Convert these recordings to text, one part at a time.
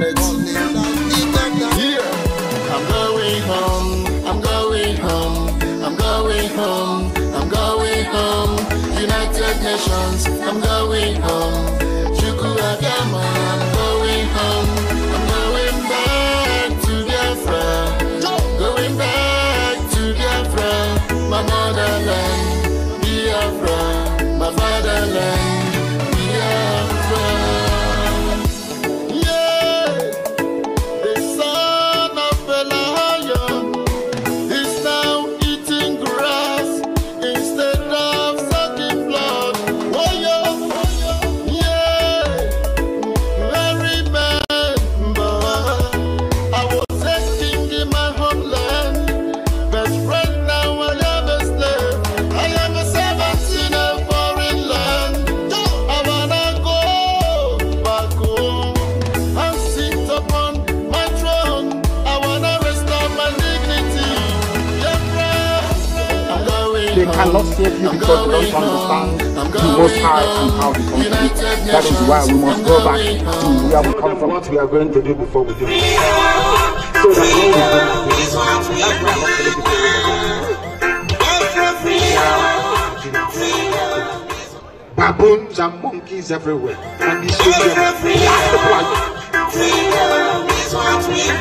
I'm going home, I'm going home, I'm going home, I'm going home. United Nations, I'm going home. Chukwu Agama, I'm going home. I'm going back to Biafra, going back to Biafra, my motherland, Biafra, my fatherland, Biafra. They cannot save you because they don't understand the Most High and how He comes. That is why we must go back to where we come from. What we are going to do before we do it. So that baboons and monkeys everywhere. And these freedom is what we need.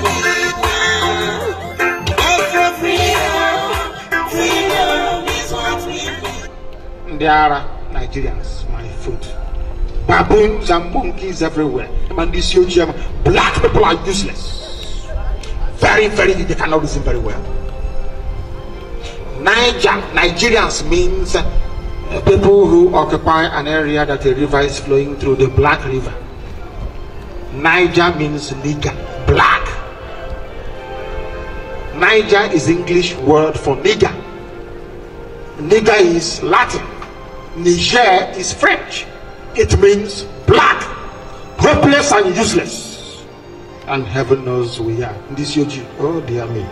There are Nigerians, my food. Baboons and monkeys everywhere. And this black people are useless. Very, they cannot listen very well. Nigerians means people who occupy an area that a river is flowing through, the Black River. Niger means nigger, black. Niger is English word for nigger. Nigger is Latin. Niger is French. It means black, hopeless and useless. And heaven knows we are. This Yoji, oh dear me.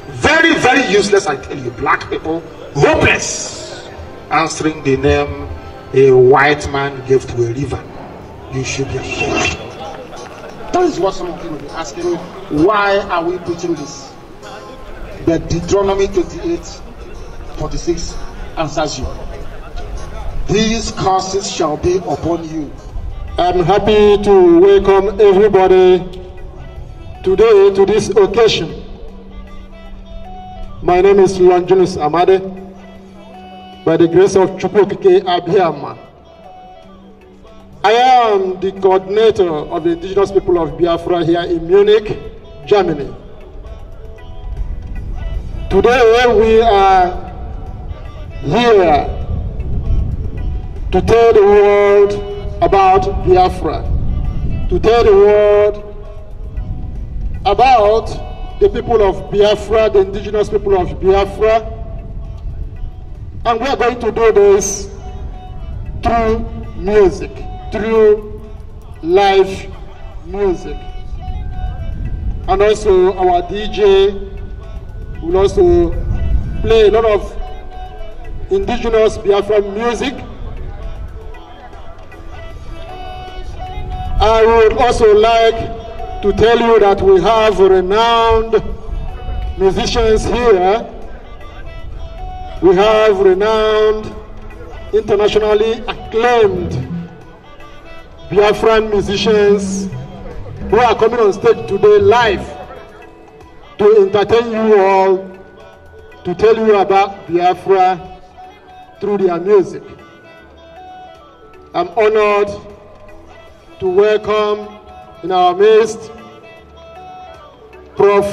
Very, useless, I tell you. Black people, hopeless. Answering the name a white man gave to a river. You should be ashamed. That is what some of you will be asking. Why are we preaching this? But Deuteronomy 28:46 answers you. These curses shall be upon you. I'm happy to welcome everybody today to this occasion. My name is Longinus Amade. By the grace of Chukwu Okike Abiyama, I am the coordinator of the indigenous people of Biafra here in Munich, Germany. Today we are here to tell the world about Biafra, to tell the world about the people of Biafra, the indigenous people of Biafra, and we are going to do this through music, through live music. And also our DJ will also play a lot of indigenous Biafra music. I would also like to tell you that we have renowned musicians here. We have renowned, internationally acclaimed Biafran musicians who are coming on stage today live to entertain you all, to tell you about Biafra through their music. I'm honored to welcome in our midst Prof.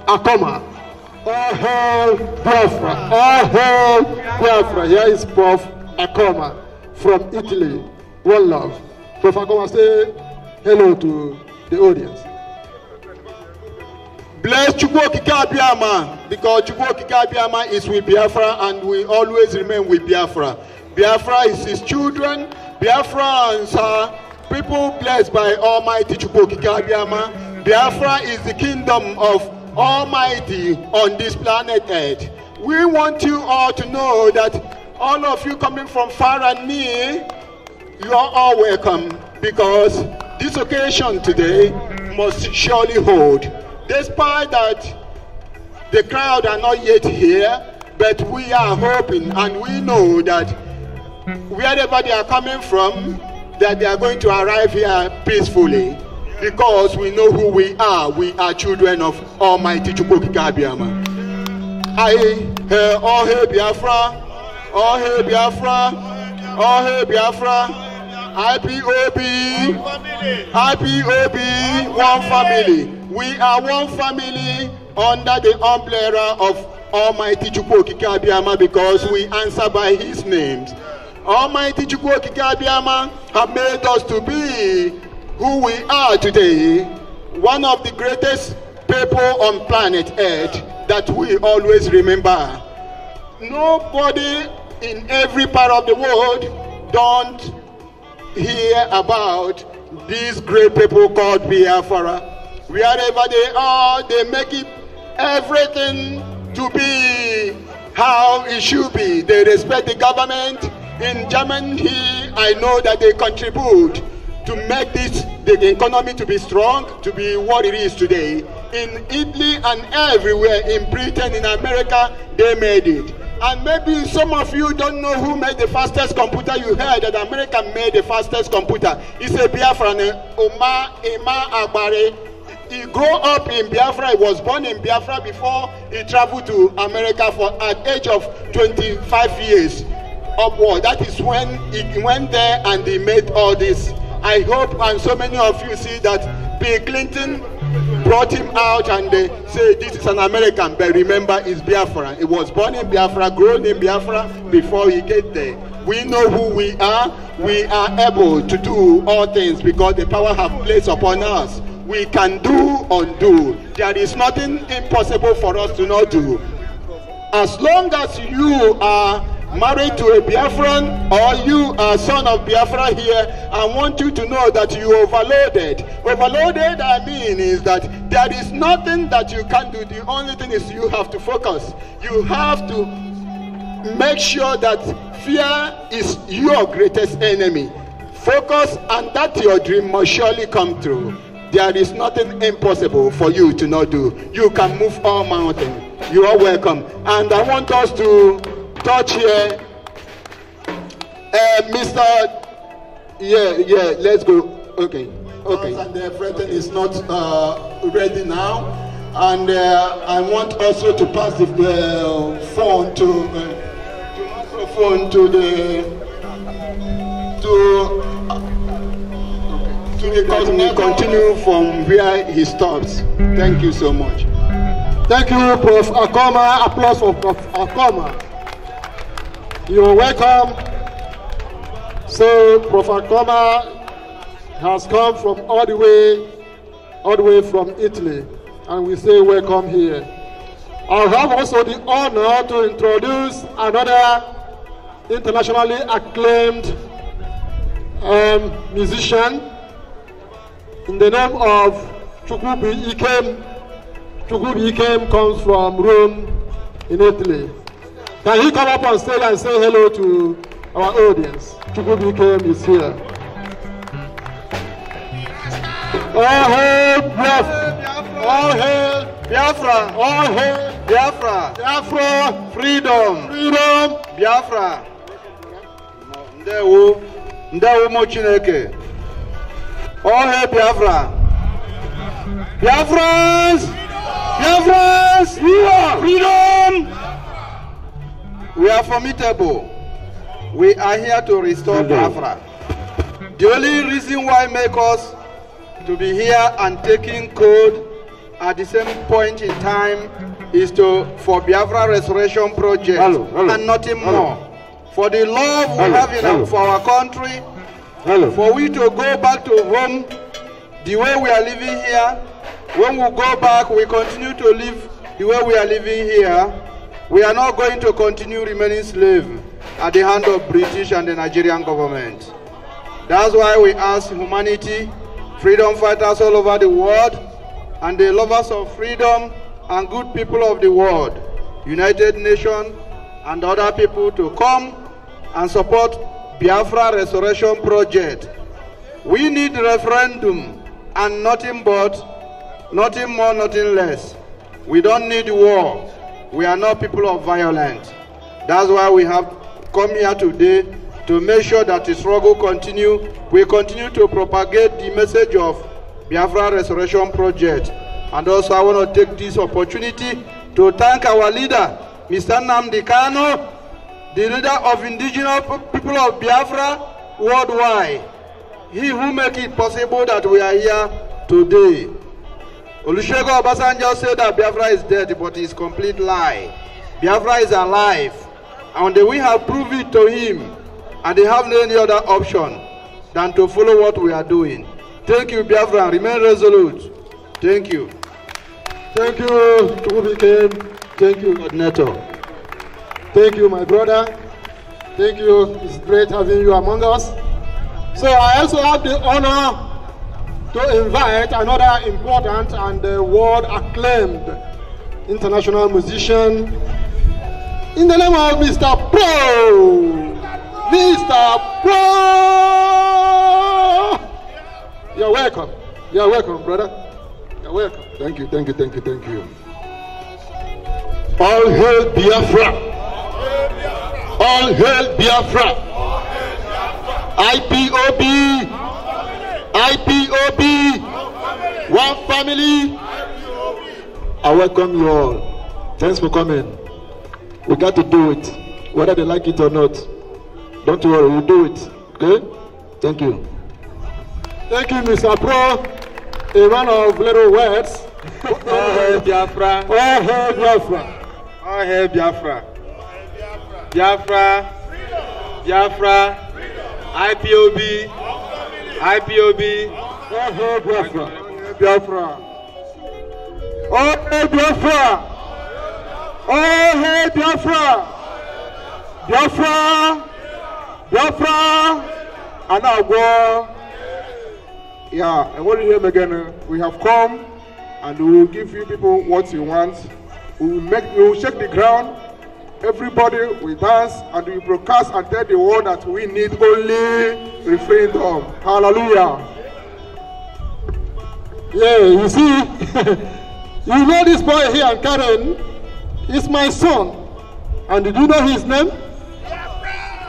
Akoma. All hail Biafra! All hail Biafra! Here is Prof. Akoma from Italy. One love. Prof. Akoma, say hello to the audience. Bless Chukwu Okike Abiyama, because Chukwu Okike Abiyama is with Biafra and we always remain with Biafra. Biafra is his children. Biafrans are people blessed by Almighty Chukwu Okike Abiyama. Biafra is the kingdom of Almighty on this planet Earth. We want you all to know that all of you coming from far and near, you are all welcome, because this occasion today must surely hold. Despite that the crowd are not yet here, but we are hoping and we know that wherever they are coming from, that they are going to arrive here peacefully, because we know who we are. We are children of Almighty Chukwu Okike Abiama. All hail Biafra, all hail Biafra, all hail Biafra, IPOB, IPOB, one family. We are one family under the umbrella of Almighty Chukwu Okike Abiama, because we answer by His names. Almighty Chukwu Okike Abiama have made us to be who we are today, one of the greatest people on planet Earth that we always remember. Nobody in every part of the world don't hear about these great people called Biafra. Wherever they are, they make it everything to be how it should be. They respect the government. In Germany, I know that they contribute to make the economy to be strong, to be what it is today. In Italy and everywhere, in Britain, in America, they made it. And maybe some of you don't know who made the fastest computer. You heard that America made the fastest computer. It's a Biafran, Omar Agbare. He grew up in Biafra. He was born in Biafra before he traveled to America at the age of 25 years upward. That is when he went there and he made all this. I hope, and so many of you see that Bill Clinton brought him out and they say this is an American, but remember it's Biafra. He was born in Biafra, grown in Biafra before he get there. We know who we are. We are able to do all things because the power have placed upon us. We can do undo. There is nothing impossible for us to not do. As long as you are married to a Biafran or you are son of Biafra here, I want you to know that you overloaded. Overloaded, I mean, is that there is nothing that you can do. The only thing is you have to focus. You have to make sure that fear is your greatest enemy. Focus, and that your dream must surely come true. There is nothing impossible for you to not do. You can move all mountains. You are welcome. And I want us to touch here, Mr. Yeah, let's go. Okay. And the Brethren is not ready now, and I want also to pass the phone to the continue from where he stops. Thank you so much. Thank you, Prof. Akoma. Applause for Prof. Akoma. You're welcome. So Prof. Akoma has come from all the way from Italy, and we say welcome here. I have also the honor to introduce another internationally acclaimed musician in the name of Chukwubi Ikem. Chukwubi Ikem comes from Rome in Italy. Can he come up on stage and say hello to our audience? Chukwubi Ikem is here. All hail Biafra! All hail Biafra! All hail Biafra! Biafra! Freedom! Freedom! Biafra! Ndewo mo Chineke. All hail Biafra! Biafrans! Biafrans! Freedom! We are formidable. We are here to restore Biafra. The only reason why make us to be here and taking code at the same point in time is for Biafra Restoration Project and nothing more. For the love we have for our country, for we to go back to home the way we are living here. When we go back, we continue to live the way we are living here. We are not going to continue remaining slaves at the hand of British and the Nigerian government. That's why we ask humanity, freedom fighters all over the world, and the lovers of freedom and good people of the world, United Nations and other people to come and support Biafra Restoration Project. We need referendum and nothing but, nothing more, nothing less. We don't need war. We are not people of violence. That's why we have come here today to make sure that the struggle continue. We continue to propagate the message of Biafra Restoration Project. And also I want to take this opportunity to thank our leader, Mr. Nnamdi Kanu, the leader of indigenous people of Biafra worldwide. He who make it possible that we are here today. Olusegun Obasanjo said that Biafra is dead, but it's a complete lie. Biafra is alive, and we have proved it to him, and they have no any other option than to follow what we are doing. Thank you, Biafra. Remain resolute. Thank you. Thank you, Tukubikem. Thank you, coordinator. Thank you, my brother. Thank you. It's great having you among us. So I also have the honor to invite another important and world-acclaimed international musician in the name of Mr. Pro. Mr. Pro! You're welcome. You're welcome, brother. You're welcome. Thank you, thank you, thank you, thank you. All hail Biafra. All hail Biafra. IPOB. IPOB. One family. I welcome you all. Thanks for coming. We got to do it, whether they like it or not. Don't worry, we'll do it. Okay? Thank you. Thank you, Mr. Pro. A man of little words. All hail Biafra. All hail Biafra. All hail Biafra. Biafra. Biafra. IPOB. IPOB. All hail Biafra. Biafra. All hail Biafra. All hail Biafra. Biafra. Biafra. And now go. Yeah, and what do you hear again? We have come and we will give you people what you want. We will shake the ground. Everybody will dance and we broadcast and tell the world that we need only referendum. Hallelujah. Yeah, you see, you know this boy here, Karen, is my son. And did you know his name?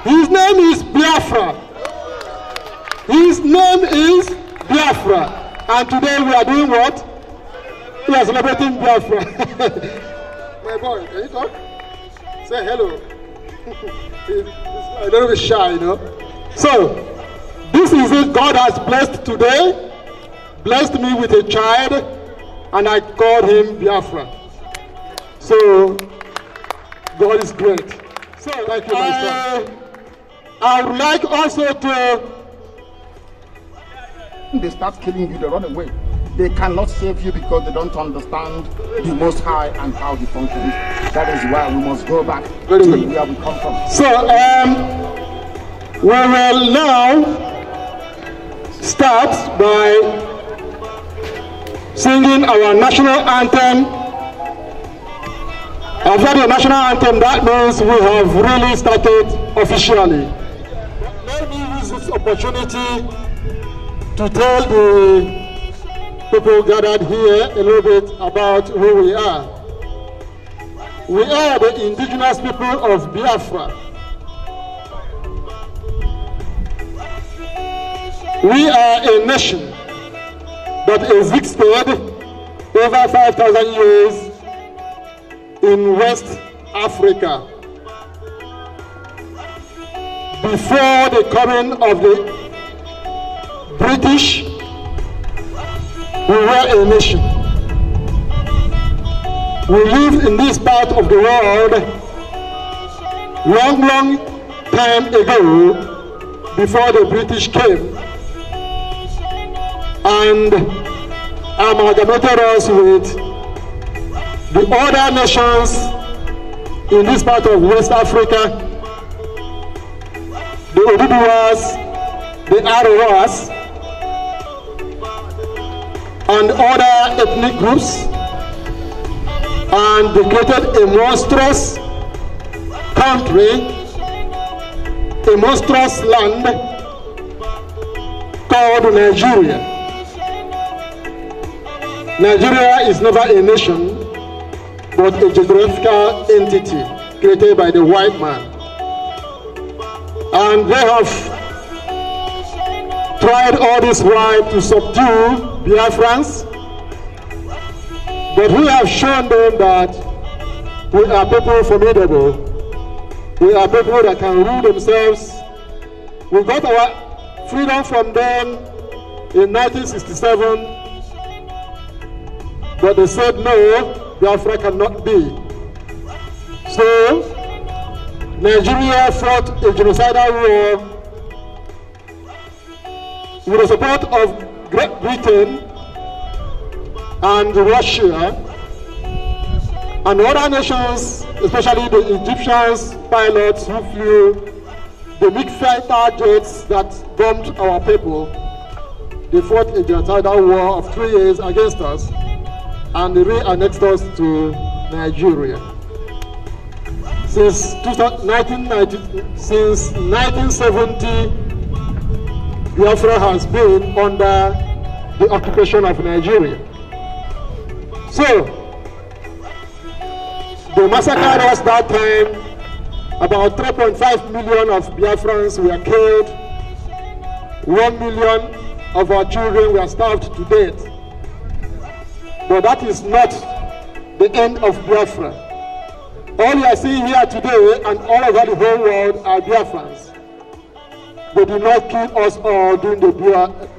His name is Biafra. His name is Biafra. And today we are doing what? We are celebrating Biafra. My boy, can you talk? Say hello. He's a little bit shy, you know. So, this is it. God has blessed today. Blessed me with a child. And I called him Biafra. So, God is great. So, thank you, my son. I would like also to... They start killing you, they run away. They cannot save you because they don't understand the Most High and how He functions. That is why we must go back to where we come from. So, we will now start by singing our national anthem. After the national anthem, that means we have really started officially. Let me use this opportunity to tell the people gathered here a little bit about who we are. We are the indigenous people of Biafra. We are a nation that existed over 5,000 years in West Africa before the coming of the British. We were a nation. We lived in this part of the world long time ago before the British came and amalgamated us with the other nations in this part of West Africa, the Oduduwas, the Arawas, and other ethnic groups, and they created a monstrous country, a monstrous land called Nigeria. Nigeria is never a nation, but a geographical entity created by the white man. And they have tried all this while to subdue Biafrans, but we have shown them that we are people formidable. We are people that can rule themselves. We got our freedom from them in 1967, but they said no, Biafra cannot be. So Nigeria fought a genocidal war with the support of Great Britain and Russia and other nations, especially the Egyptians pilots who flew the MiG fighter jets that bombed our people. They fought a genocidal war of 3 years against us, and they re-annexed us to Nigeria. Since 1970, Biafra has been under the occupation of Nigeria. So, they massacred us that time. About 3.5 million of Biafrans were killed. 1 million of our children were starved to death. But that is not the end of Biafra. All you are seeing here today and all over the whole world are Biafrans. They did not kill us all during the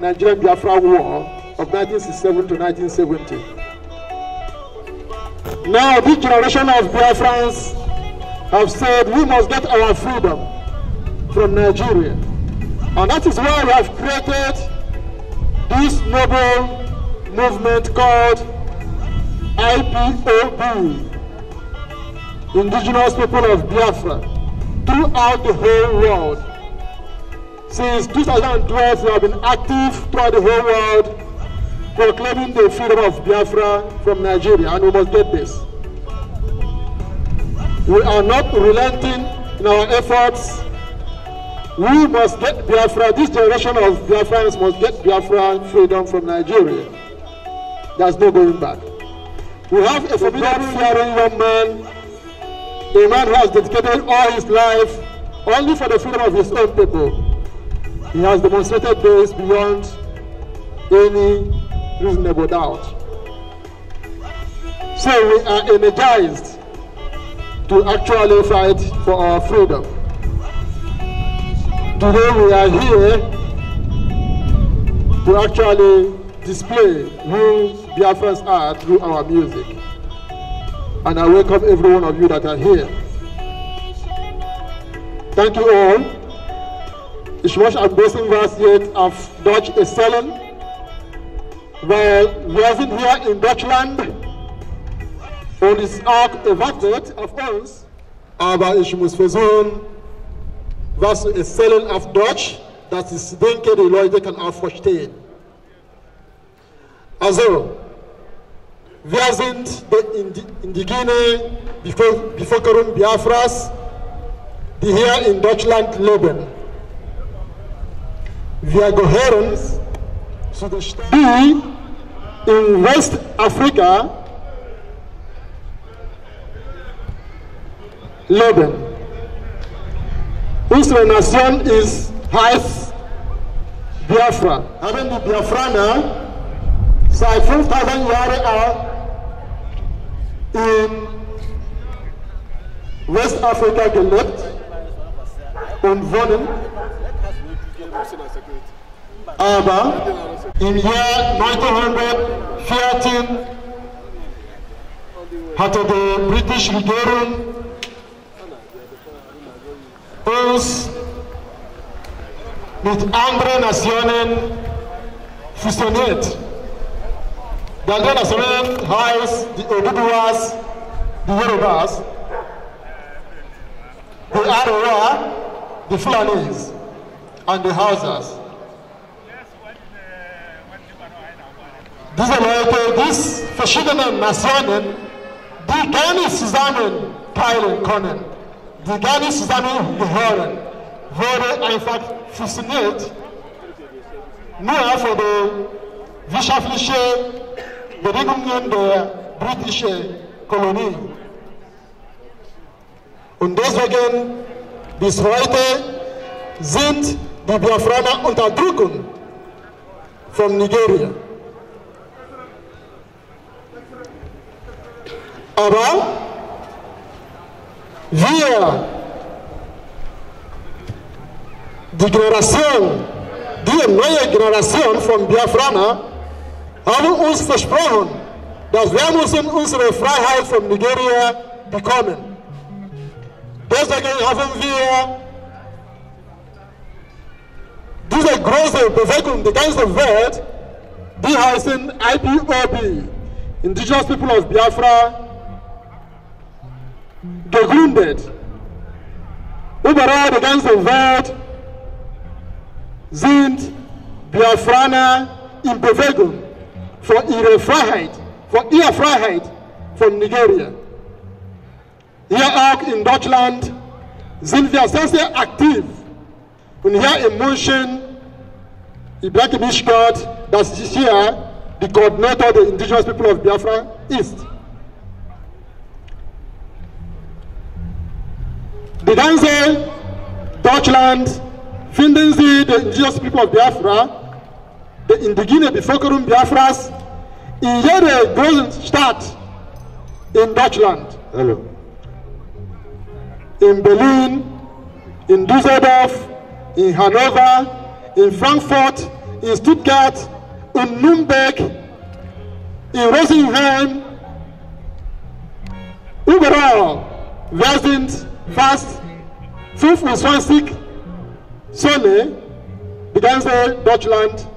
Nigerian Biafra War of 1967 to 1970. Now this generation of Biafrans have said we must get our freedom from Nigeria. And that is why we have created this noble movement called IPOB, Indigenous People of Biafra, throughout the whole world. Since 2012, we have been active throughout the whole world, proclaiming the freedom of Biafra from Nigeria, and we must get this. We are not relenting in our efforts. We must get Biafra. This generation of Biafrans must get Biafra freedom from Nigeria. There's no going back. We have a formidable, fearing young man, a man who has dedicated all his life only for the freedom of his own people. He has demonstrated this beyond any reasonable doubt. So we are energized to actually fight for our freedom. Today we are here to actually display who Biafrans are through our music. And I welcome every one of you that are here. Thank you all. Ich möchte am besten was jetzt auf Deutsch erzählen, weil wir sind hier in Deutschland und es ist auch erwartet auf uns. Aber ich muss versuchen, was zu erzählen auf Deutsch, dass ich denke, die Leute können auch verstehen. Also, wir sind die indigene Bevölkerung Biafras, die hier in Deutschland leben. Wir gehören zu den Staaten, die in Westafrika leben. Unsere Nation heißt Biafra. Haben die Biafraner seit 5000 Jahren alt in Westafrika gelebt und wohnen. Aber im Jahr 1914 hatte die britische Regierung uns mit anderen Nationen fusioniert. Die anderen Nationen heißt die Oduduwas, die Yorubas, die Arewa, die Fulanis und die Hausas. Diese Leute, diese verschiedenen Nationen, die gar nicht zusammen teilen können, die gar nicht zusammengehören, wurde einfach fusioniert, nur für die wirtschaftliche Bedingungen der britischen Kolonie. Und deswegen bis heute sind die Biafraner unterdrückt von Nigeria. Aber wir, die neue Generation von Biafraner, haben uns versprochen, dass wir müssen unsere Freiheit von Nigeria bekommen. Deswegen haben wir diese große Bewegung, die ganze Welt, die heißen IPOB, Indigenous People of Biafra, gegründet. Überall die ganze Welt sind Biafraner in Bewegung für ihre Freiheit von Nigeria. Hier auch in Deutschland sind wir sehr, sehr aktiv. Und hier in München, ich bedanke mich Gott, dass ich hier die Koordinator der Indigenous People of Biafra ist. Die ganze Deutschland finden Sie die Indigenous People of Biafra, die indigene Bevölkerung Biafras, in jeder großen Stadt in Deutschland. Hallo. In Berlin, in Düsseldorf, in Hannover, in Frankfurt, in Stuttgart, in Nürnberg, in Rosenheim, überall. Wir sind fast 25 Söhne, die ganze Deutschland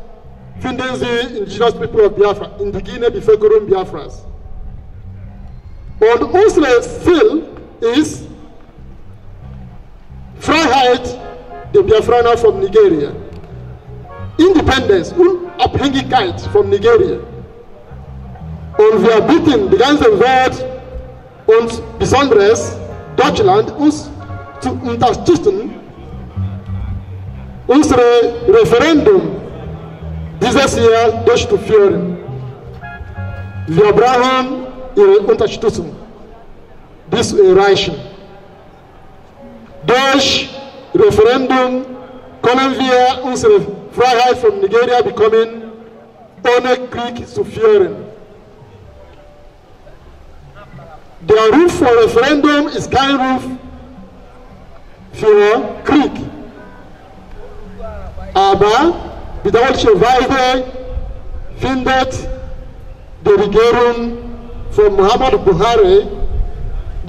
finden Sie Indigenous People of Biafra, indigene Bevölkerung Biafras. Und unser Ziel ist Freiheit der Biafraner von Nigeria. Independence, Unabhängigkeit von Nigeria. Und wir bitten die ganze Welt und besonders Deutschland uns zu unterstützen, unser Referendum dieses Jahr durchzuführen. Wir brauchen Ihre Unterstützung, dies zu erreichen. Durch Referendum können wir unsere Freiheit von Nigeria bekommen, ohne Krieg zu führen. Der Ruf für Referendum ist kein Ruf für Krieg. Aber bedauerlicherweise findet die Regierung von Muhammadu Buhari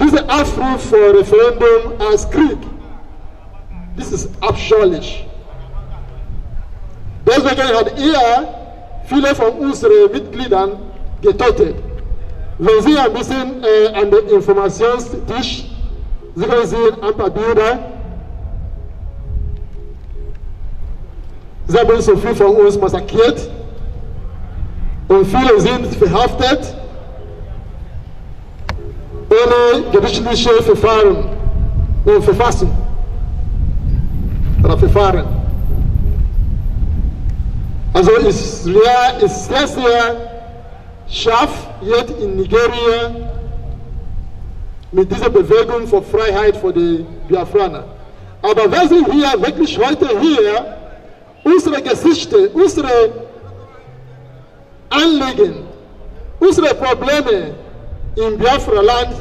diesen Aufruf für Referendum als Krieg. Das ist abscheulich. Deswegen hat viele von unseren Mitgliedern getötet. Wenn Sie ein bisschen an den Informationstisch sehen Sie ein paar Bilder. Sie haben so viel von uns massakriert und viele sind verhaftet ohne gerichtliche Verfahren und Verfassung oder Verfahren. Also ist sehr, sehr scharf jetzt in Nigeria mit dieser Bewegung für Freiheit für die Biafraner. Aber wir sind hier wirklich heute hier, unsere Geschichte, unsere Anliegen, unsere Probleme im Biafra-Land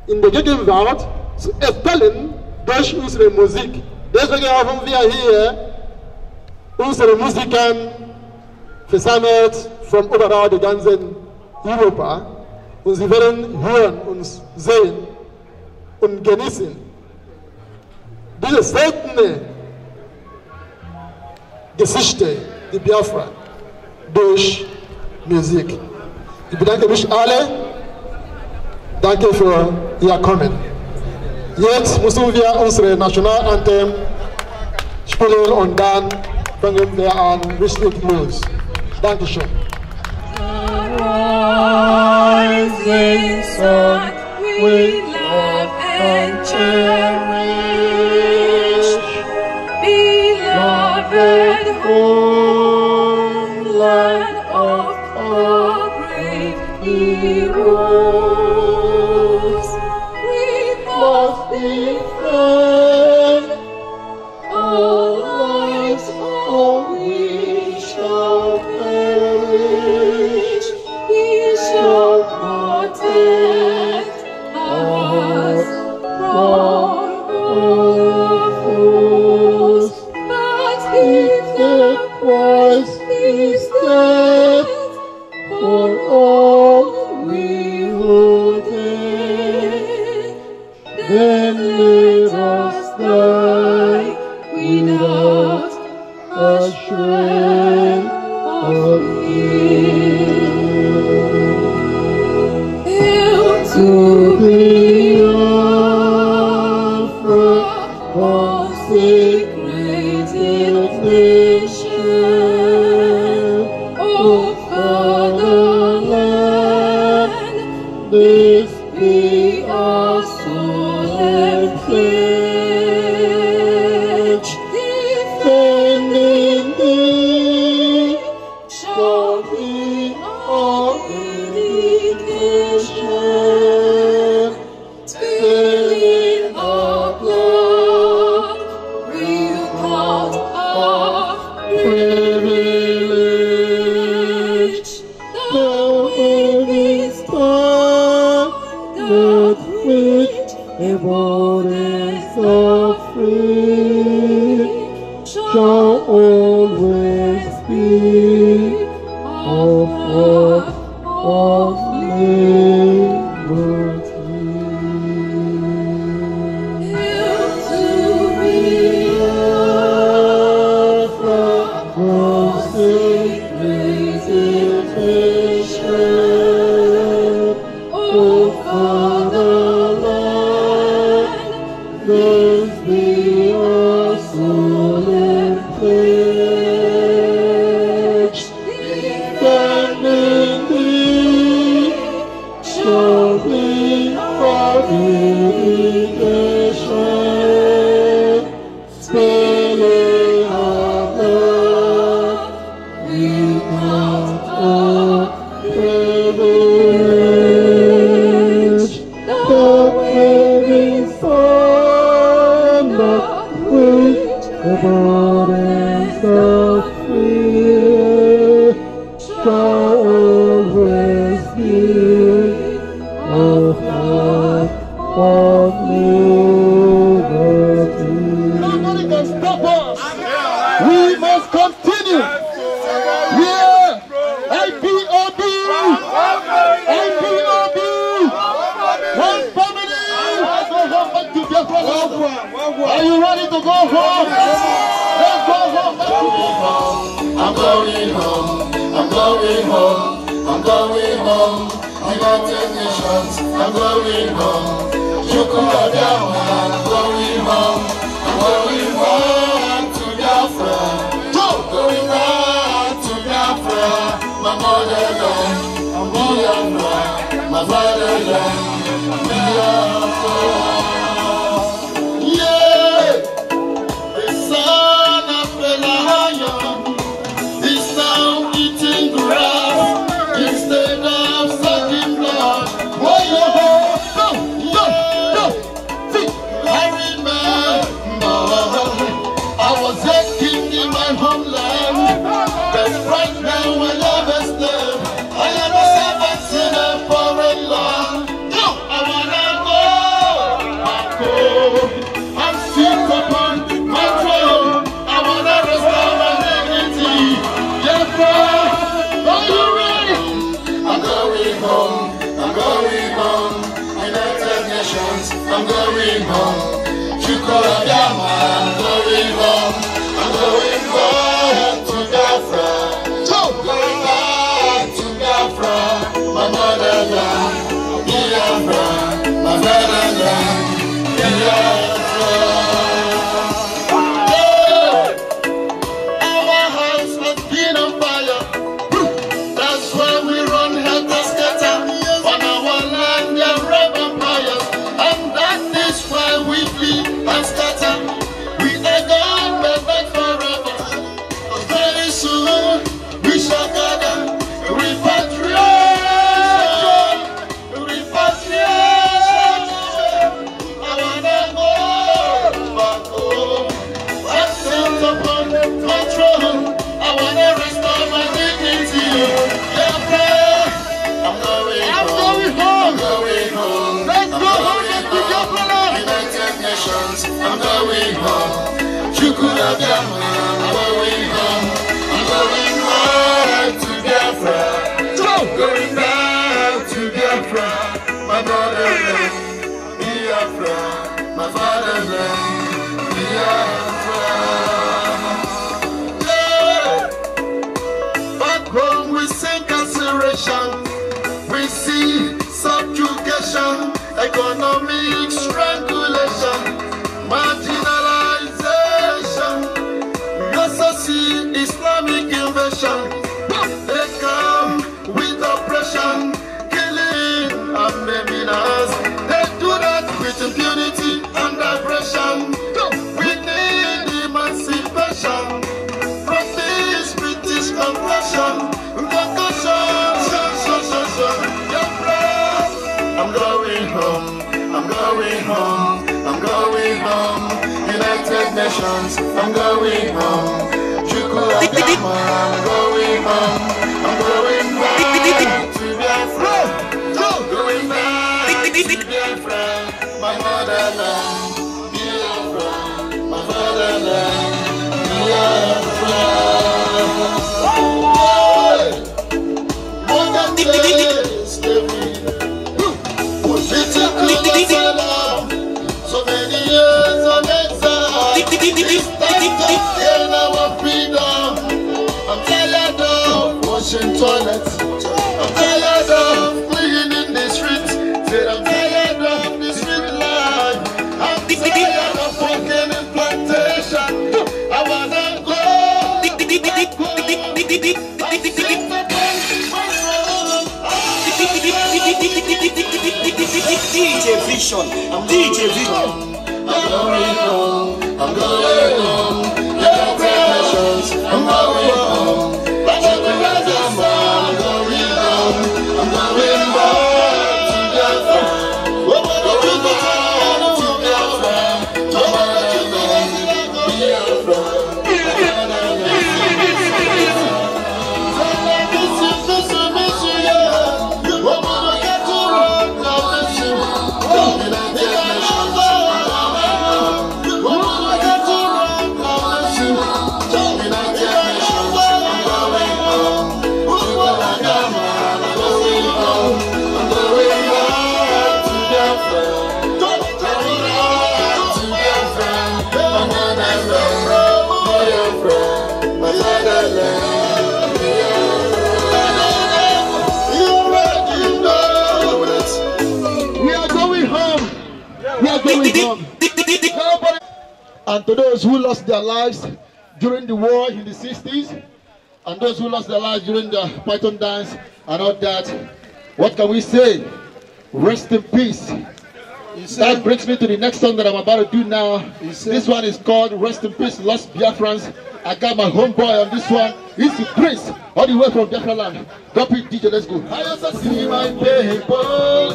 in der Gegenwart zu erzählen durch unsere Musik. Deswegen haben wir hier unsere Musiker versammelt von überall der ganzen Europa und sie werden hören und sehen und genießen diese seltene Geschichte, die Biafra, durch Musik. Ich bedanke mich alle. Danke für Ihr Kommen. Jetzt müssen wir unsere Nationalanthem spielen und dann fangen wir an richtig los. Dankeschön. Rising sun, we love and cherish, beloved homeland of our grace. he rose. We must defend our lives, or we shall perish. We shall protect us from all foes. But if the price is death for all we hold it, then let us die without a shred of fear. Hail to the Alpha, consecrated nation, O Fatherland, this be our solemn pledge. Defending thee shall be our dedication. Till in our blood we'll count our privilege. The waving star that with the borders of free shall always be of liberty. Hail to the Alpha, consecrated nation, O Fatherland, this be our solemn pledge. Defending thee shall be our dedication. Spilling our blood, we count our privilege. The waving standard with the borders of free shall always be a heart of liberty. Nobody can stop us. We must continue. Yeah, IPOB, IPOB, one family. Are you ready to go home? Let's go home. I'm going home. I'm going home. I'm going home. United Nations. I'm going home. Chukwuadama. I'm going home. I'm going home to Biafra. Going back to Biafra. My motherland. Biafra. My fatherland. Biafra. Yeah. The son of the lion is now eating grass instead of sucking blood. Oh, I remember I was a king in my homeland, but right now I have a slave. I am a servant in a foreign land. going home. Chukwuabiama, I'm going home. I'm going back to Biafra. Going back to Biafra. My motherland, Biafra. My fatherland, Biafra. Yeah. Back home we see incarceration. We see subjugation, economic strangulation, marginalization. We also see Islamic invasion. They come with oppression, killing and maiming us. They do that with impunity and aggression. We need emancipation from this British oppression. I'm going home, I'm going home, I'm going home. United Nations, I'm going home. Chukwuabiama, I'm going home. I'm going back to Biafra. Going back to Biafra, my motherland. Biafra, my motherland. Biafra. So many years of exile, it's time to gain our freedom. I'm tired of washing toilets. I'm tired of cleaning the streets. I'm tired of the street life. I'm tired of working in plantation. I wanna go. DJ Vision, I'm DJ Vision. I'm going home, I'm going home. United Nations, I'm going home. I'm going home, I'm going back to Biafra. Going back to Biafra. And to those who lost their lives during the war in the 60s, and those who lost their lives during the Python dance and all that, what can we say? Rest in peace. That brings me to the next song that I'm about to do now. This one is called Rest in Peace, Lost Biafrans. I got my homeboy on this one. He's the Prince, all the way from Biafra land. Drop it, DJ, let's go. I also see my people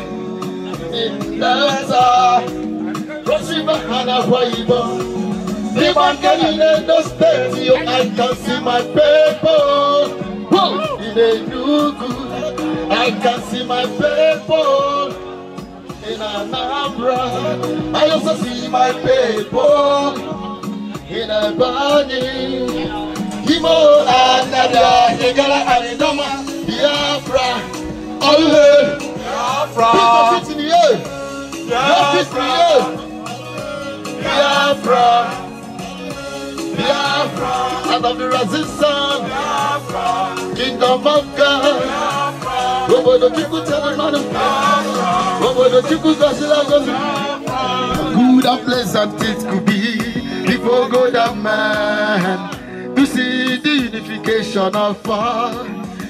in Gaza, crossing my hand away. The man getting in the state, I can see my people. In the Yugu, I can see my people. In Anambra, I also see my people. In Ebonyi, Imo, Anabia, Hegala, Aridoma, Biafra, Ole, Biafra, Biafra, Biafra, Biafra, and of the resistance, Biafra, Kingdom of God, Obodo Chukwu tell the man of God, Obodo Chukwu Gosila Gosila. Good and pleasant it could be before God and man to see the unification of all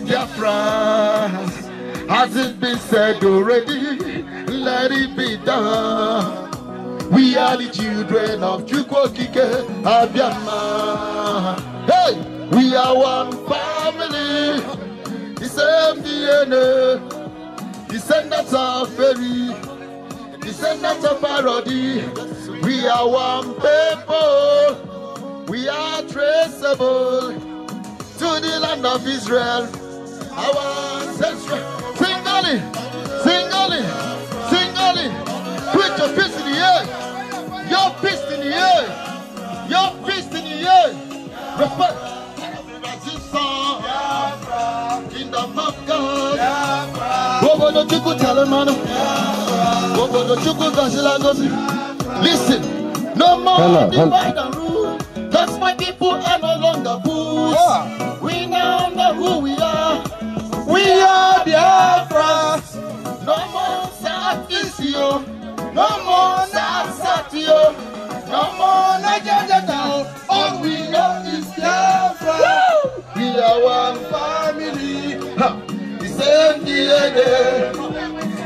Biafrans. Has it been said already? Let it be done. We are the children of Chukwuokike Abiama. Hey, we are one family. The same DNA. Descendants of Fairy. Descendants of Parody. We are one people. We are traceable to the land of Israel. Our ancestral. Singly, put your fist in the air. Your fist in the air. Respect. Kingdom of God. Bobodo chuku telemano. Bobodo chuku gasilagosi. Listen, no more divide and rule. Cause my people are no longer fools. We now know who we are. We are Biafra. No more Sakisio. No more Saksatio. No more Nigeria. All we know is Biafra. We are one family. The same DNA.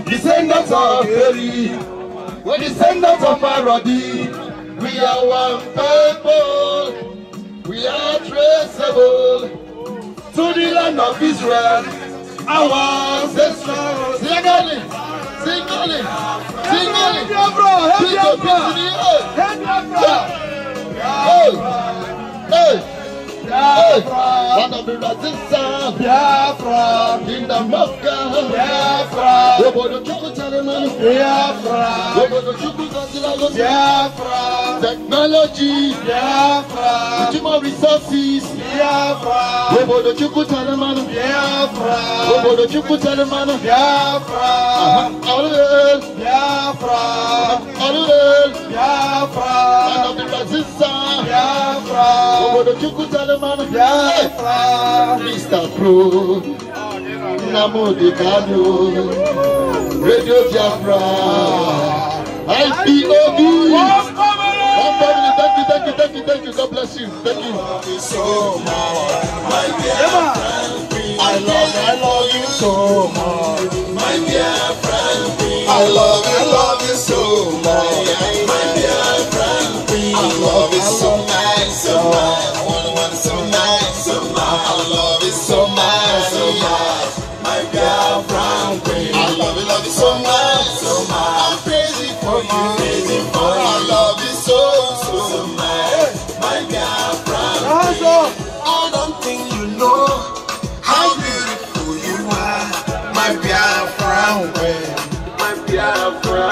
Descendants of Mary. We're descendants of Parody. We are one people. We are traceable to the land of Israel. Our ancestors. Sing it. Sing it. Sing it. Hey. One of the resistance, Biafra, Kingdom of God, Biafra, Bobodo Chuku Telemano, Biafra, Bobodo Chuku Gasilago, Biafra, technology, Biafra, human resources, Biafra, Bobodo Chuku Telemano, Biafra, Bobodo Chuku Telemano, Biafra, Biafra, Biafra, one of the resistance, Biafra, Bobodo Chuku Telemano. Mr. Pro, Namo de Kano, Radio Biafra, IPOB. Thank you. God bless you. Thank you. So much, my Biafra. I love you so much, my Biafra. I love you so much, my Biafra. I love you so much, so much. So nice, so much. I love it so much, so much. My Biafra queen. I love you so much, so much. I'm crazy for you, crazy for you. I love you so much. My Biafra queen. I don't think you know how beautiful you are. My Biafra queen. My Biafra.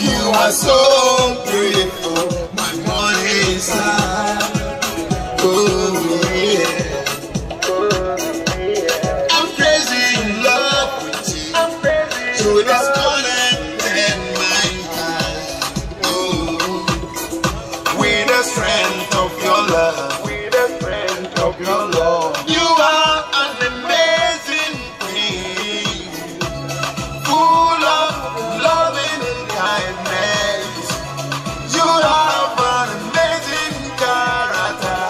You are so beautiful. My morning star. I'm crazy in love with you. To disconnect my heart. With the strength of your love, you are an amazing queen, full of loving and kindness. You have an amazing character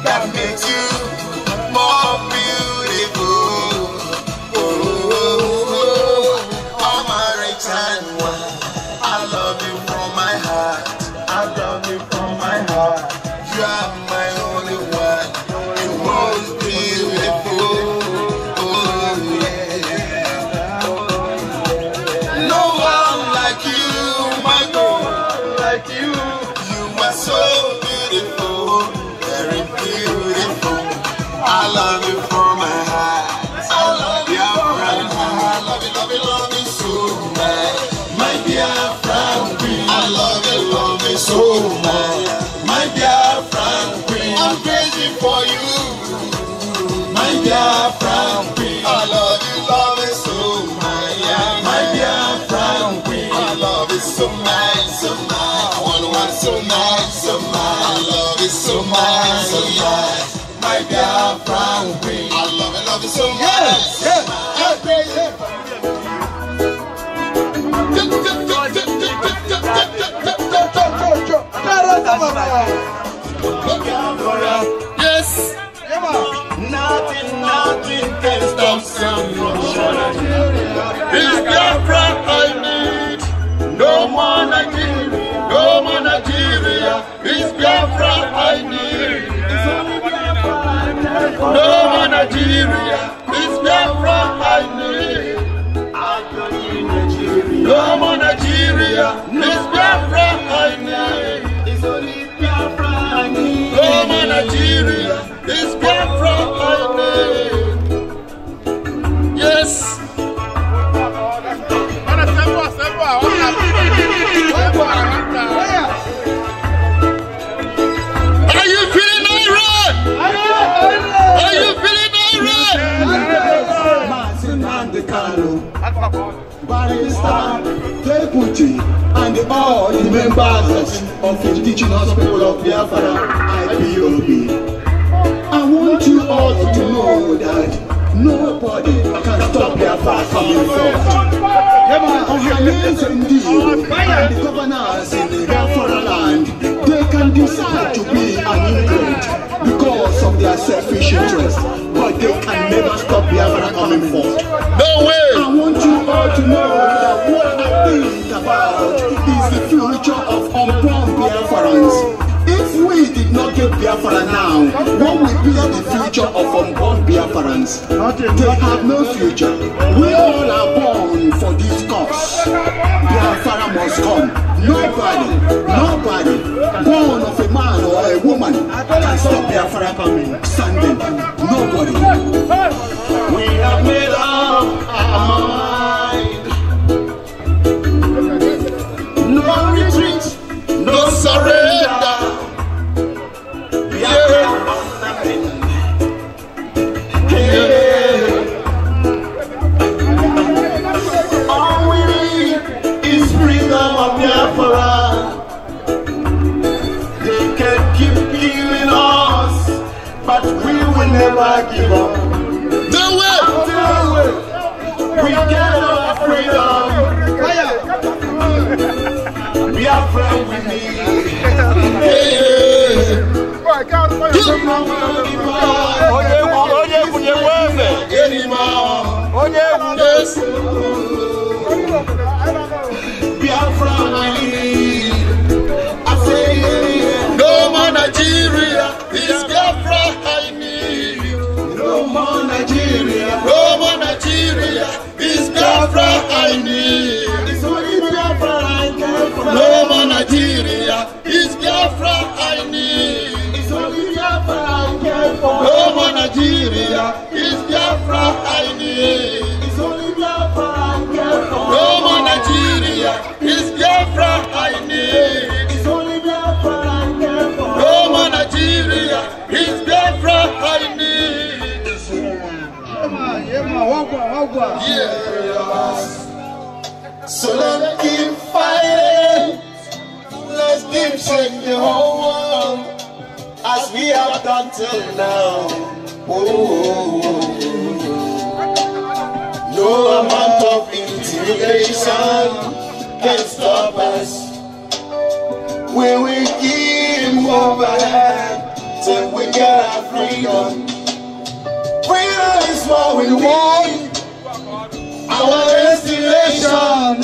that makes you more beautiful. American one, I love you from my heart. I love you from my heart. You are my only one, the most beautiful. No one like you, my girl, like you. You are so beautiful. Very beautiful. I love you from my heart. I love you from my heart. Love you so much. My Biafra queen. I love you so much. My Biafra queen. I'm crazy for you. My Biafra queen. I love you so much. My Biafra queen. I love you so much, so much. I want so much, so much. I love you so much, so much. My Biafra queen. I love you so much. Yes. Yes. Nothing can stop Samson. It's Biafra I need. No more Nigeria. It's Biafra I need. No more Nigeria. It's Biafra I need. No more Nigeria. It's Biafra I need. It's only Biafra I need. No more Nigeria. It's Biafra I need. Yes. Are you feeling alright? Nnamdi Kanu, Barrister Deputy, and all the members of indigenous people of Biafra, IPOB. I want you all to know that nobody can stop Biafra coming forth. Ohanes and the governors in the Biafra land, they can decide to be an immigrant because of their selfish interest, but they can never stop Biafra coming forth. No way! I want you all to know that what I think about is the future of unborn Biafrans. If we did not get Biafra now, what will be the future of unborn Biafrans? They have no future. We all are born for this cause. Biafra must come. Nobody born of a man or a woman can stop Biafra coming standing. Nobody. We have made up our mind. No retreat, No surrender! All we need is freedom of Biafra. They can keep killing us, but we will never give up. No way! We get our freedom. Biafra we need. Biafra we need. I say No more Nigeria! It's Biafra I need! no more Nigeria. No more Nigeria! It's Biafra I need! It's only Biafra I care for. No more Nigeria! It's Biafra I need! It's only Biafra I care for. No more Nigeria! It's Biafra I need! It's only Biafra I care for. No more Nigeria! It's Biafra I need! It's only Biafra I care for. No more Nigeria! It's Biafra I need! Yes! So let's keep fighting. Let's keep shaking the whole world as we have done till now. No amount of intimidation can stop us. We will keep moving till we get our freedom. Freedom is what we want. Our destination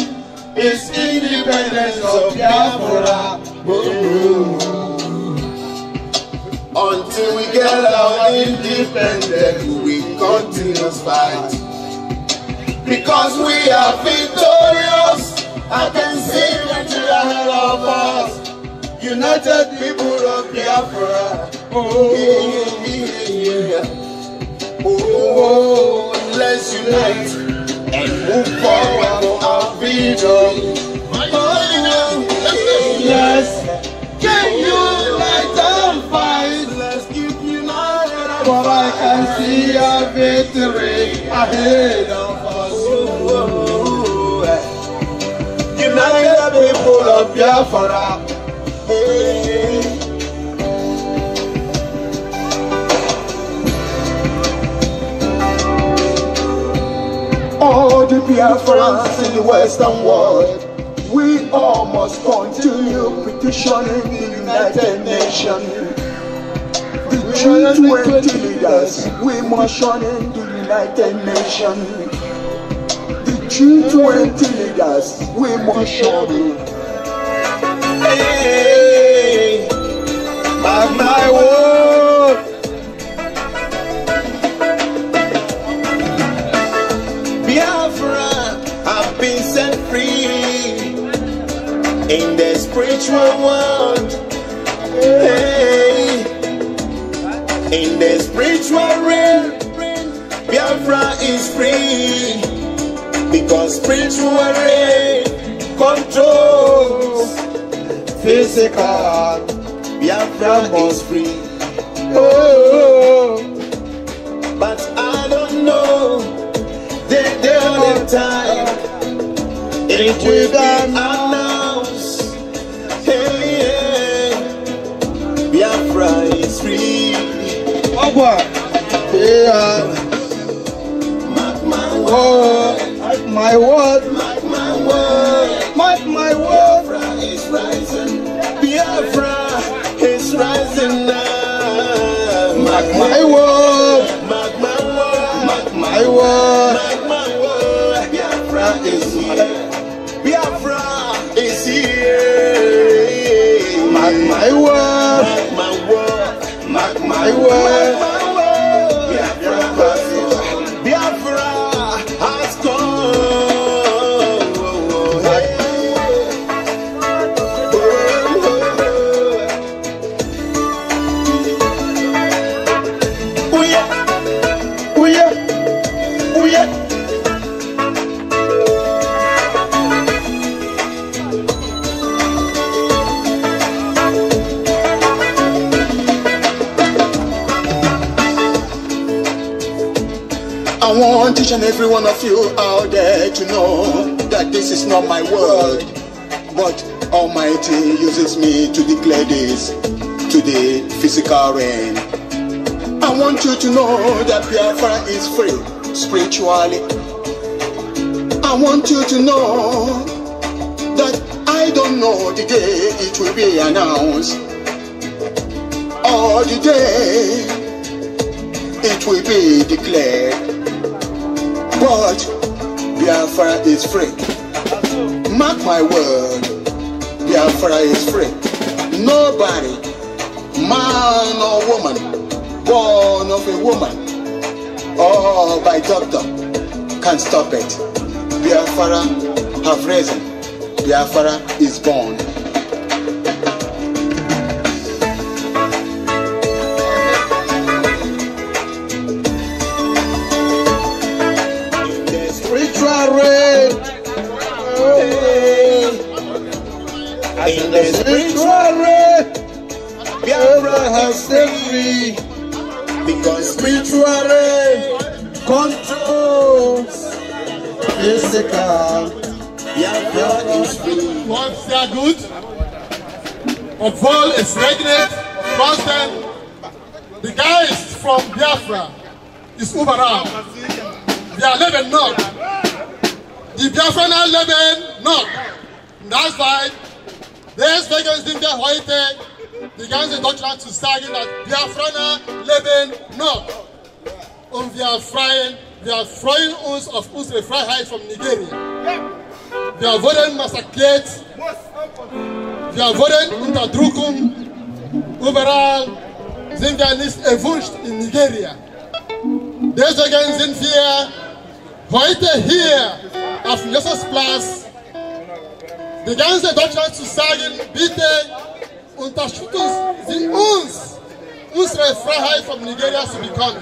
is independence of Biafra. Until we get our independence, we continuous fight. Because we are victorious, I can see victory ahead of us. United people of Biafra. Let's unite and move forward for our freedom. Yes, can unite and fight. Let's keep united and for I can see our victory ahead of us. United people of Biafra. All the Biafrans in the Western world, we all must continue petitioning the United Nations. The G20 leaders, we must shun in the United Nations. The G20 leaders, we must shun in. Hey, mark my word. Biafra have been set free in the spiritual world. Hey, in the spiritual realm, Biafra is free because spiritual realm controls physical. Biafra is free. Oh, but I don't know. They time, it will be announced. Hey, Biafra is free. Yeah. Mark my word. Mark my word. Mark my word. Mark my word. Biafra is rising. Biafra is rising now. Mark my word. Mark my word. Mark my word. Mark my word. Biafra is here. Biafra is here. Mark my word. Mark my word. Mark my word. Biafra has come. Oh yeah, oh yeah, oh yeah. I want each and every one of you out there to know that this is not my word, but Almighty uses me to declare this to the physical realm. I want you to know that Biafra is free spiritually. I want you to know that I don't know the day it will be announced or the day it will be declared. But Biafra is free. Mark my word, Biafra is free. Nobody, man or woman, born of a woman or by doctor, can stop it. Biafra have risen. Biafra is born. In the spiritual realm, Biafra has set free, because spiritual realm controls physical. Biafra is free. Once they are good, Obol is pregnant, constant. The guys from Biafra is Ubaram. They are living north. The Biafran are living north. That's why deswegen sind wir heute die ganze Deutschland zu sagen, dass Biafraner leben noch. Und wir freuen uns auf unsere Freiheit von Nigeria. Wir wurden massakriert, wir wurden unterdrückt, überall sind wir nicht erwünscht in Nigeria. Deswegen sind wir heute hier auf dem Jesusplatz, die ganze Deutschland zu sagen, bitte unterstützen Sie uns, unsere Freiheit von Nigeria zu bekommen.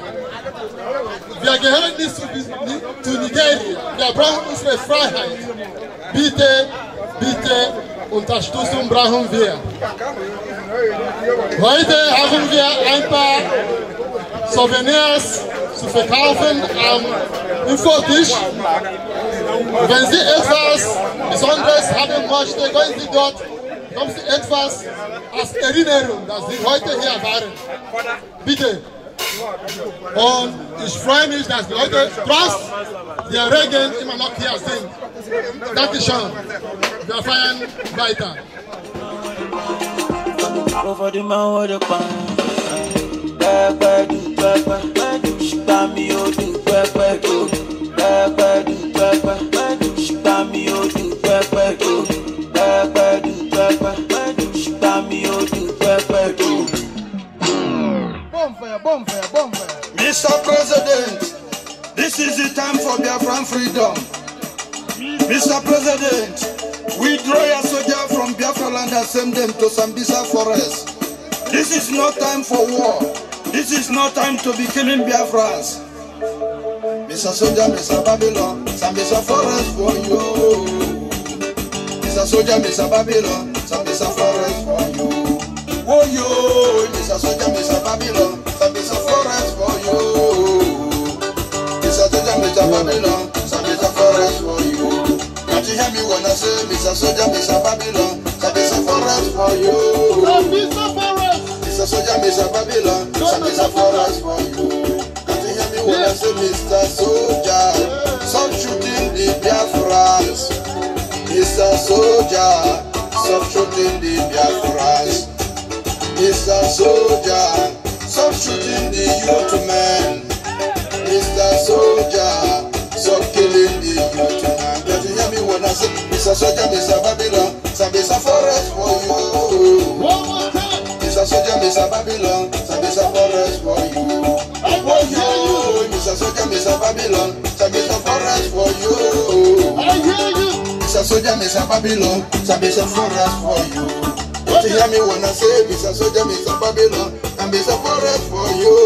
Wir gehören nicht zu Nigeria, wir brauchen unsere Freiheit. Bitte, bitte, Unterstützung brauchen wir. Heute haben wir ein paar Souvenirs zu verkaufen am Infotisch. Wenn Sie etwas Besonderes haben möchten, gehen Sie dort, bekommen Sie etwas als Erinnerung, dass Sie heute hier waren. Bitte. Und ich freue mich, dass die Leute trotz der Regen immer noch hier sind. Dankeschön. Wir feiern weiter. Mr. President, this is the time for Biafran freedom. Mr. President, we draw your soldier from Biafra land and send them to Sambisa forest. This is not time for war. This is not time to be killing Biafrans. Mr. Soldier, Mr. Babylon, Sambisa forest for you. Mr. Soldier, Mr. Babylon, Sambisa forest for you. Oh yo, Mr. Soldier, Mr. Babylon, Sambisa forest for you. Mr. Soldier, Mr. Babylon, Sambisa forest for you. wanna say, Mr. Soldier, Mr. Babylon, Sabisa forest for you. Mr. Soldier, Mr. Babylon, Sabisa forest for you. Can't you hear me when I say, Mr. Soldier, stop shooting the Biafrans. Mr. Soldier, stop shooting the Biafrans. Mr. Soldier, stop shooting the youth men. Mr. Soldier, stop killing the youth men. Can't you hear me when I say, Mr. Soldier, Mr. Babylon, Sabisa forest for you. Mr. Soldier, Mr. Babylon, Sabisa forest for you. Mr. Soldier, Mr. Babylon, Sabisa forest for you. Mr. Soldier, Mr. Babylon, Sabisa forest for you. Don't you hear me when I say, Mr. Soldier, Mr. Babylon, Sabisa forest for you.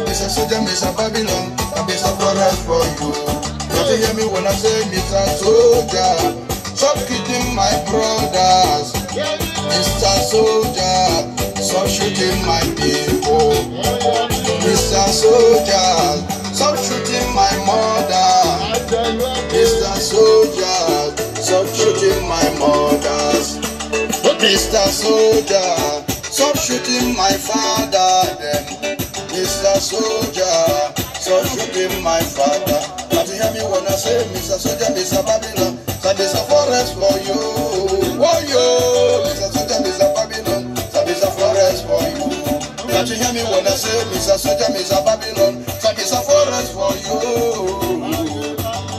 Mr. Soldier, Mr. Babylon, Sabisa forest for you. Don't you hear me when I say, Mr. Soldier, stop killing my brothers. Mr. Soldier, stop shooting my people. Mr. Soldier, stop shooting my mother. Mr. Soldier, stop shooting my mothers. Mr. Soldier, stop shooting my father. Then, Mr. Soldier, stop shooting my father. Can't you hear me when I say, Mr. Soldier, Mr. Babylon, Sabisa forest for you. Oh yo, Mr. Soldier, Mr. Babylon, Sabisa forest for you. Can't you hear me when I say, Mr. Soldier, Mr. Babylon, Sabisa forest for you.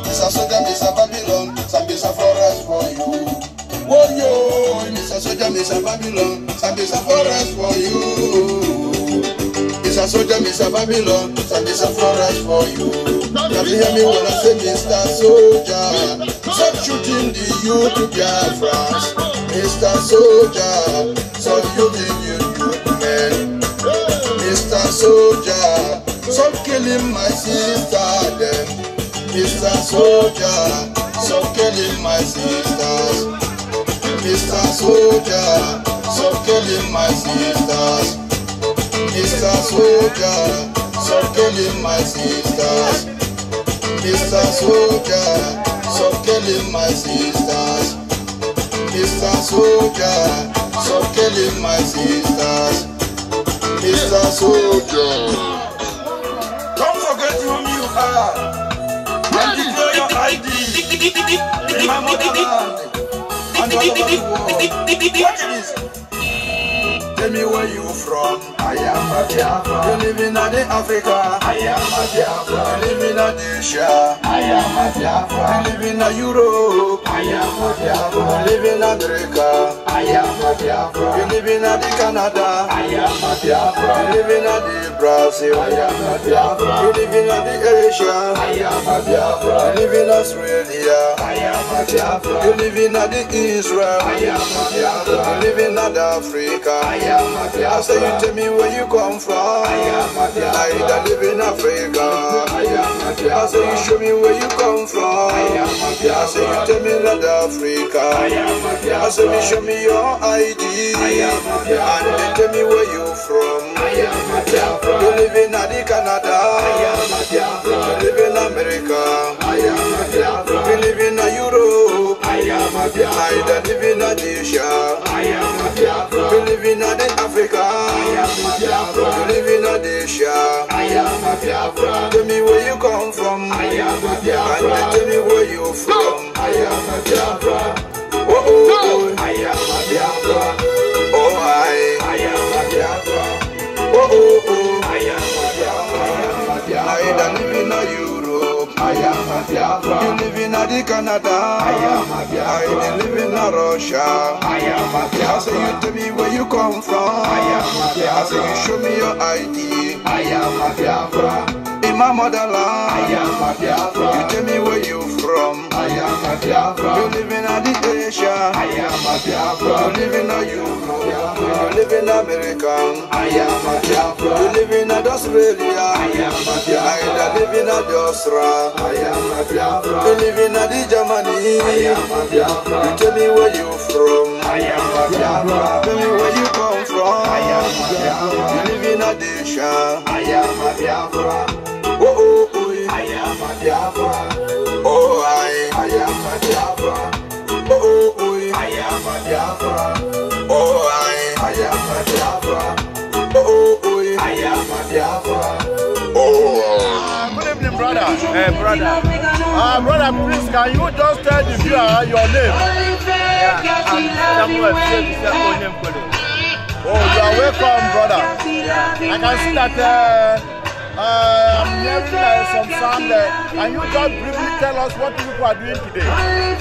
Mr. Soldier, Mr. Babylon, Sabisa forest for you. Oh yo, Mr. Soldier, Mr. Babylon, Sabisa forest for you. Mr. Soldier, Mr. Babylon, Sabisa forest for you. Can you hear me when I say, Mr. Soldier, stop shooting the youth to Biafrans. Mr. Soldier, stop shooting the youth men. Mr. Soldier, stop killing my sister then. Mr. Soldier, stop killing my sisters. Mr. Soldier, stop killing my sisters. Mr. Soldier, stop killing my sisters. Mr. Soldier, stop killing my sisters. Mr. Soldier, stop killing my sisters. Mr. Soldier, don't forget who you are. And declare your ID in my motherland and all over the world. Watch this. Tell me where you from. I am a Biafra. You live in Africa. I am a Biafra. You live in Asia. I am a Biafra. You live in Europe. I am a Biafra. You live in America. I am a Biafra. You live in Canada. I am a Biafra. You live in Brazil. I am a Biafra. You live in Asia. I am a Biafra. You live in Australia. I am a Biafra. You live in Israel. I am a Biafra. You live in Africa. I am a Biafra. I say you tell me where you come from. I am a Biafra. I live in Africa. I am a Biafra. I say you show me where you come from. I am a Biafra. I say you tell me that Africa. I am a Biafra. I say you show me your ID. I am a Biafra. And then tell me where you from. I am a Biafra. You live in Canada. I am a Biafra. You live in America. I am a Biafra. You live in Europe. I am a Biafra. I live in Asia. I am a Biafra. You live in Africa. I am a Biafra. You live in Asia. I am a Biafra. Tell me where you come from. I am a Biafra. And then tell me where you from. I am a Biafra. Oh oh oh. I am a Biafra. Oh I am a Biafra. Oh oh oh. I am a Biafra. I live in Europe. I am a Biafra. You live in Canada. I am a Biafra. I live in Russia. I am a Biafra. I say you tell me where you come from. I am a Biafra. I say you show me your ID. I am a Biafra. In my motherland. I am a Biafra. You tell me where you from. I am a Biafra. You live in Asia. I am a Biafra. You live in Europe. You live in America. I am a Biafra. You live in Australia. I am a Biafra. I live in Australia. I am a Biafra. You live in Germany. I am a Biafra. You tell me where you from. I am a Biafra. Tell me where you come from. I am a Biafra. You live in Asia. I am a Biafra. Oh oh oh. I am a Biafra. Oh I am a Biafra. brother. Brother. Brother, please, can you just tell the viewer your name? Yeah, I'm Samuel Kole. Oh, you are welcome, brother. I can see that I'm hearing some sound there. Can you just briefly tell us what people are doing today? Yes,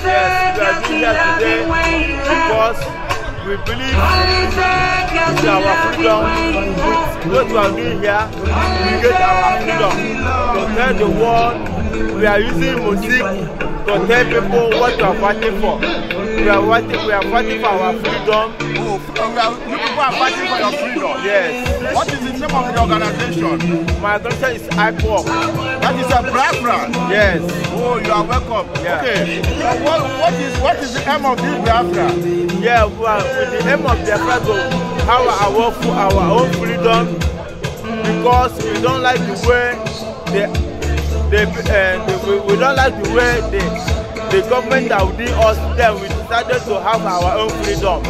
we are doing here today because we believe in our freedom. What we are doing here, we get our freedom. To tell the world, we are using music to tell people what we are fighting for. We are fighting for our freedom. You people are fighting for your freedom? Yes. What is the name of the organization? My organization is IPOC. That is a Biafra? Yes. Oh, you are welcome. Yeah. Okay. So what is the aim of this Biafra? Yeah, with the aim of Biafra to have our own freedom, because we don't like the way we don't like the way the government that will do us. Then we decided to have our own freedom.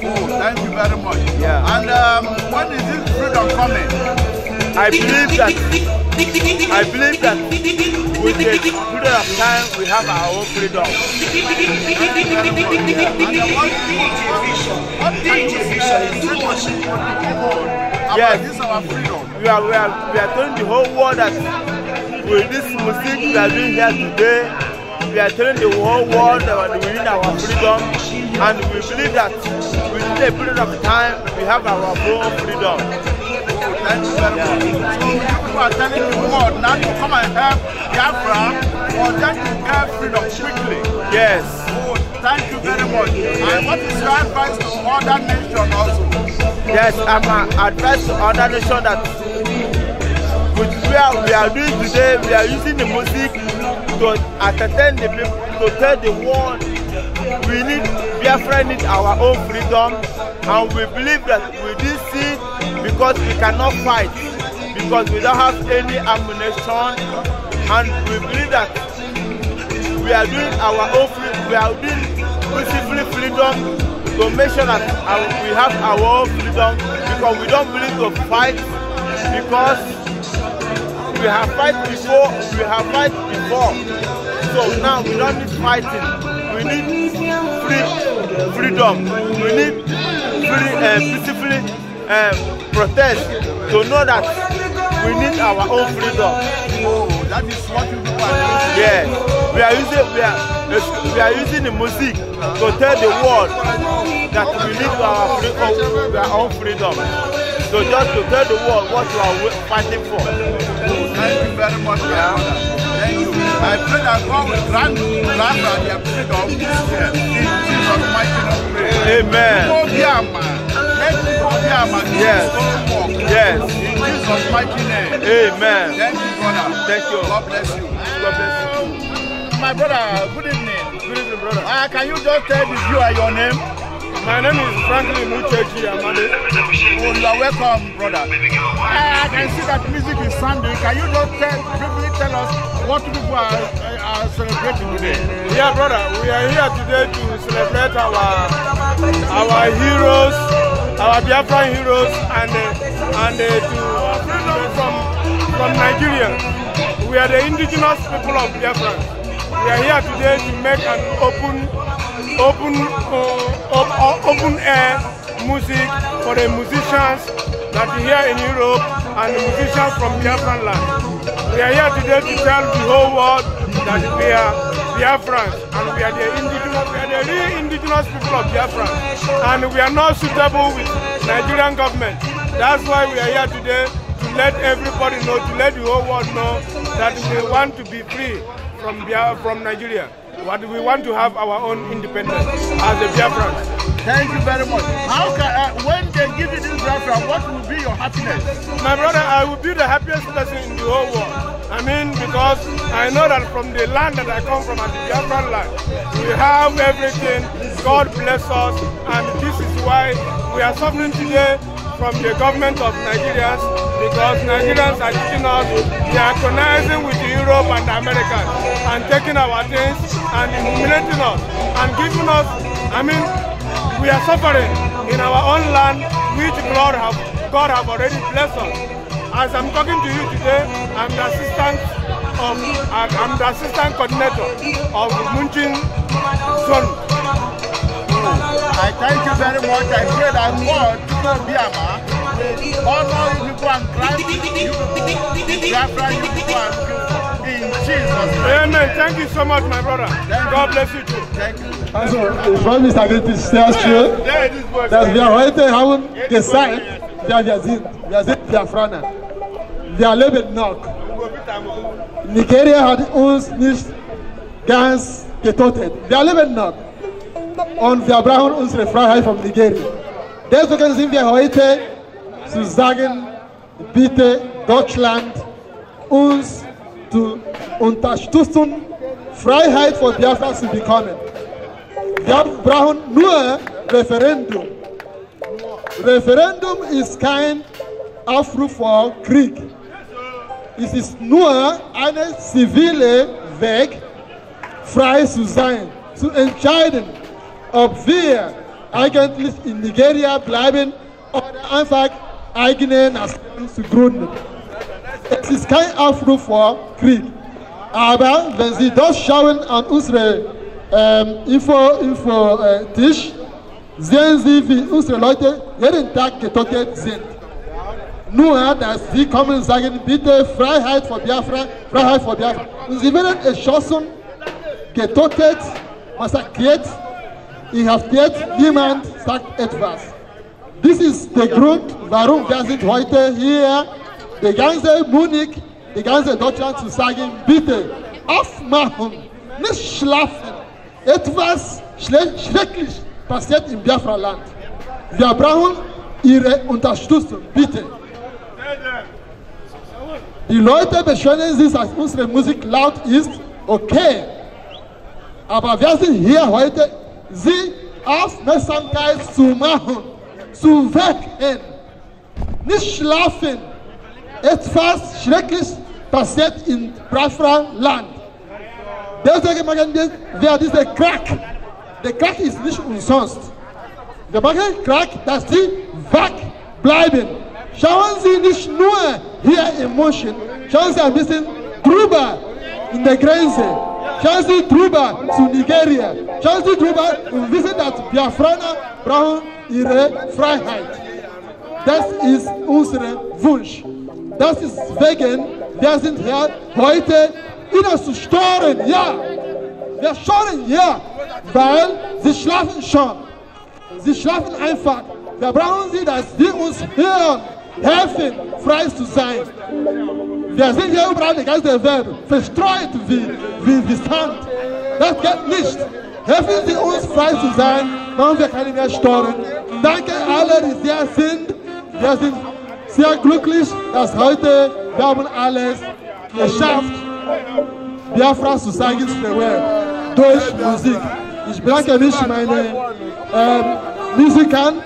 Oh, thank you very much. Yeah. And when is this freedom coming? I believe that with the period of time we have our own freedom. Thank you very much. And what can you say about this our freedom? We are telling the whole world that with this music we are doing here today, we are telling the whole world that we need our freedom, and we believe that within a period of time we have our own freedom. Thank you very much. So you are telling the world now to come and help Biafra for them to get freedom quickly. Yes. Oh, thank you very much. And what is your advice to other nations also? Yes, I'm advice to other nations that with what we are doing today, we are using the music to entertain the people, to tell the world we need Biafra need our own freedom, and we believe that with this thing, because we cannot fight, because we don't have any ammunition, and we believe that we are doing our own we are doing peacefully freedom to make sure that we have our own freedom, because we don't believe to fight, because we have fight before, so now we don't need fighting. We need freedom. We need peacefully protest to know that we need our own freedom. Oh, that is what you do. Yes, we are using the music to tell the world that we need our own freedom. So just to tell the world what you are fighting for. Thank you very much, yeah. Thank you. I pray that God will grant their freedom in Jesus' mighty name. Amen. Yes. Yes. In Jesus' mighty name. Amen. Thank you, brother. Thank you. God bless you. God bless you. My brother, good evening. Good evening, brother. Can you just tell the viewer your name? My name is Franklin Uchechi Amade. Oh, you are welcome, brother. I can see that music is sounding. Can you just briefly tell us what people are celebrating today? Yeah, brother, we are here today to celebrate our heroes, our Biafran heroes, and to freedom from Nigeria. We are the indigenous people of Biafra. We are here today to make an open air music for the musicians that are here in Europe and the musicians from Biafran land. We are here today to tell the whole world that we are Biafrans, and we are the real indigenous people of Biafra, and we are not suitable with Nigerian government. That's why we are here today to let everybody know, to let the whole world know that we want to be free from Nigeria. What we want to have our own independence as the Biafrans. Thank you very much. How can when they give you this Biafra, what will be your happiness? My brother, I will be the happiest person in the whole world. I mean, because I know that from the land that I come from, as the Biafran land, we have everything. God bless us, and this is why we are suffering today from the government of Nigerians, because Nigerians are teaching us, they are conniving with Europe and America and taking our things and humiliating us and giving us, I mean, we are suffering in our own land, which God have already blessed us. As I'm talking to you today, I'm the assistant I'm the assistant coordinator of Munchin Zone. I thank you very much. I pray that God, Biama, honor you people and grant you Biafra you people in Jesus' name. Amen. Thank you so much, my brother. God bless you too. Thank you. Also, ich freue mich, dass es sehr schön, dass wir heute haben gesagt, wer wir sind. Wir sind Biafraner. Wir leben noch. Nigeria hat uns nicht ganz getötet. Wir leben noch. Und wir brauchen unsere Freiheit von Nigeria. Deswegen sind wir heute zu sagen, bitte Deutschland uns zu unterstützen, Freiheit von Biafra zu bekommen. Wir brauchen nur Referendum. Referendum ist kein Aufruf vor Krieg. Es ist nur eine zivile Weg, frei zu sein, zu entscheiden, ob wir eigentlich in Nigeria bleiben oder einfach eigene Nationen zu gründen. Es ist kein Aufruf vor Krieg. Aber wenn Sie durchschauen an unsere Info-Tisch, sehen Sie, wie unsere Leute jeden Tag getötet sind. Nur, dass sie kommen und sagen, bitte Freiheit für Biafra, Freiheit für Biafra. Und sie werden erschossen, getötet, massakriert, inhaftiert, niemand sagt etwas. Das ist der Grund, warum wir sind heute hier, die ganze Munich, die ganze Deutschland zu sagen, bitte aufmachen, nicht schlafen. Etwas Schreckliches passiert im Biafra-Land. Wir brauchen Ihre Unterstützung, bitte. Die Leute beschweren sich, dass unsere Musik laut ist, okay. Aber wir sind hier heute, sie Aufmerksamkeit zu machen, zu wecken, nicht schlafen. Etwas Schreckliches passiert im Biafra-Land. Deswegen machen wir diese Crack. Der Crack ist nicht umsonst. Wir machen Crack, dass sie wegbleiben. Schauen Sie nicht nur hier in München, schauen Sie ein bisschen drüber in der Grenze. Schauen Sie drüber zu Nigeria. Schauen Sie drüber und wissen, dass Biafraner brauchen ihre Freiheit. Das ist unser Wunsch. Das ist wegen, wir sind hier heute, ihnen zu stören, ja. Wir stören, ja, weil sie schlafen schon. Sie schlafen einfach. Wir brauchen sie, dass sie uns hören, helfen, frei zu sein. Wir sind hier überall in der ganzen Welt, verstreut wie Sand. Das geht nicht. Helfen Sie uns, frei zu sein, dann wir können mehr stören. Danke alle, die hier sind. Wir sind sehr glücklich, dass heute wir haben alles geschafft, Biafra zu sagen, durch Musik. Ich bedanke mich meine Musikern,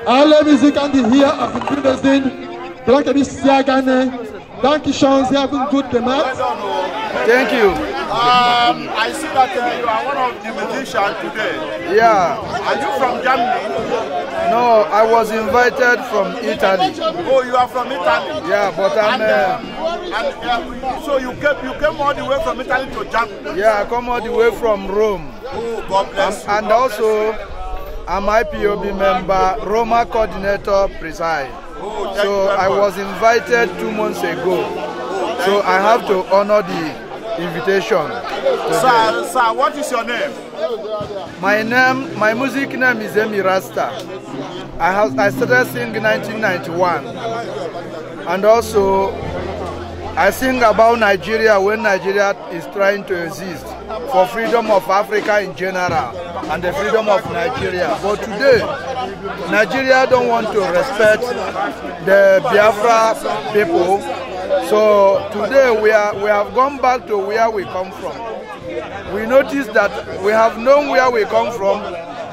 alle Musikern, die hier auf der Bühne sind, bedanke mich sehr gerne. Dankeschön, Sie haben gut gemacht. Thank you. I see that you are one of the musicians today. Yeah. Are you from Germany? No, I was invited from Italy. Oh, you are from Italy? Yeah, but I'm... so you came all the way from Italy to Germany? Yeah, I come all the way from Rome. Oh, God bless you. And also, I'm IPOB member, Roma coordinator preside. Oh, so I was invited 2 months ago. So I have to honor the invitation. Sir, what is your name? My music name is Emi Rasta. I started singing in 1991. And also, I sing about Nigeria when Nigeria is trying to exist for freedom of Africa in general and the freedom of Nigeria. But today, Nigeria don't want to respect the Biafra people. So today we have gone back to where we come from. We noticed that we have known where we come from,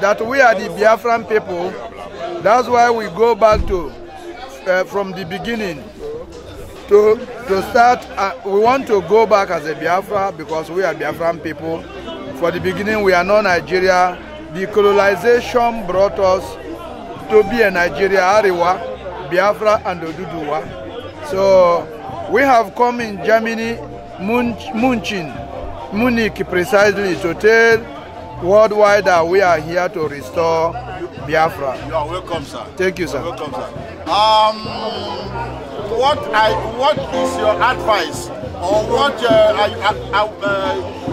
that we are the Biafran people. That's why we go back to from the beginning to start. We want to go back as a Biafra because we are Biafran people. For the beginning, we are not Nigeria. The colonization brought us to be a Nigeria, Arewa, Biafra, and Oduduwa. So We have come in Germany, Munich precisely, to tell worldwide that we are here to restore Biafra. You are welcome, sir. Thank you, sir. You are welcome, sir. What is your advice, or what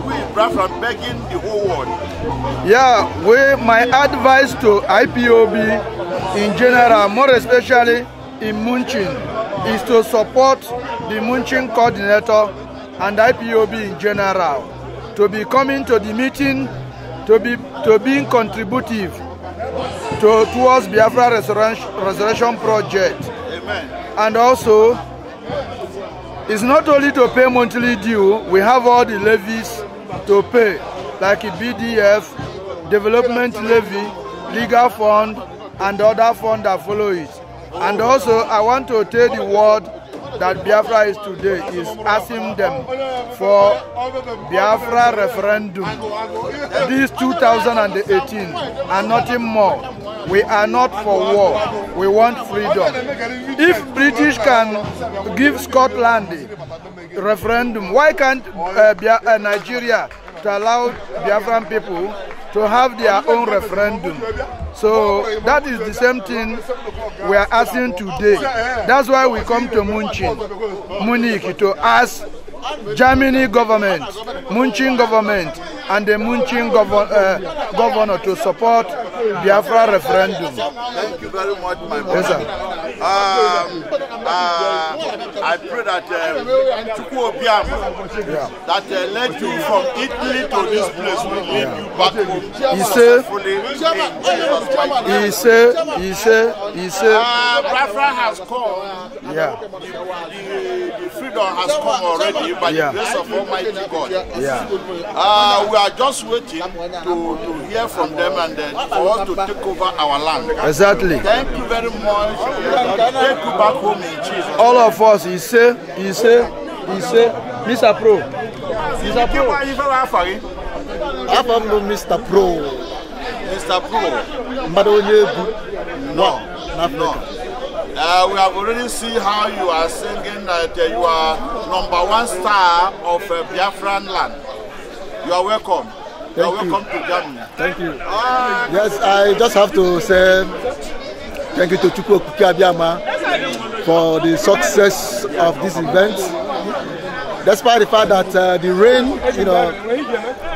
we Biafra begging the whole world? Yeah, my advice to IPOB in general, more especially in Munchen, is to support the Munchen coordinator and IPOB in general, to be coming to the meeting, to being contributive towards Biafra Resurrection Project. Amen. And also, it's not only to pay monthly due, we have all the levies to pay, like BDF, development levy, legal fund, and other funds that follow it. And also, I want to tell the world that Biafra is today is asking them for Biafra referendum. This 2018 and nothing more. We are not for war. We want freedom. If British can give Scotland referendum, why can't Nigeria to allow Biafran people to have their own referendum? So that is the same thing we are asking today. That's why we come to Munich to ask Germany government, Munchen government, and the Munchen governor to support Biafra referendum. Thank you very much, my brother. Yes, sir. I pray that Chukwu Obiama, that led you from Italy to this place, will lead you back home successfully in Jesus' mighty name. He said, Biafra has come. yeah. The freedom has come already by the grace of Almighty God. Yeah. We are just waiting to hear from them and for us to take over our land. Exactly. Thank you very much. Take you back home in Jesus. All of us, he said, Mr. Pro. Mr. Pro. Mr. Pro. Mr. Pro. No. We have already seen how you are singing that you are #1 star of Biafran land. You are welcome. You are welcome to Germany. Thank you. Yes, I just have to say thank you to Chukwu Abiyama for the success of this event. Despite the fact that the rain,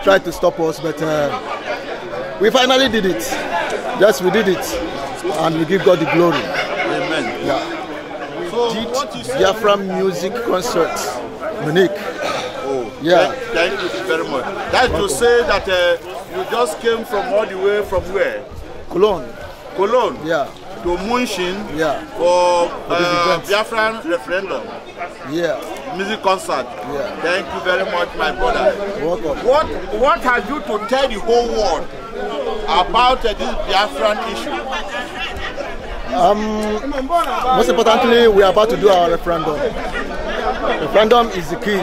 tried to stop us, but we finally did it. Yes, we did it, and we give God the glory. Amen. Yeah. So what is Biafra music concert, Munich. Oh, yeah. Thank you very much. That's to say that you just came from all the way from where? Cologne. Cologne. Yeah. To Munchen. Yeah. For Biafran referendum. Yeah. Music concert. Yeah. Thank you very much, my brother. Welcome. What have you to tell the whole world about this Biafran issue? Most importantly, we are about to do our referendum. Referendum is the key.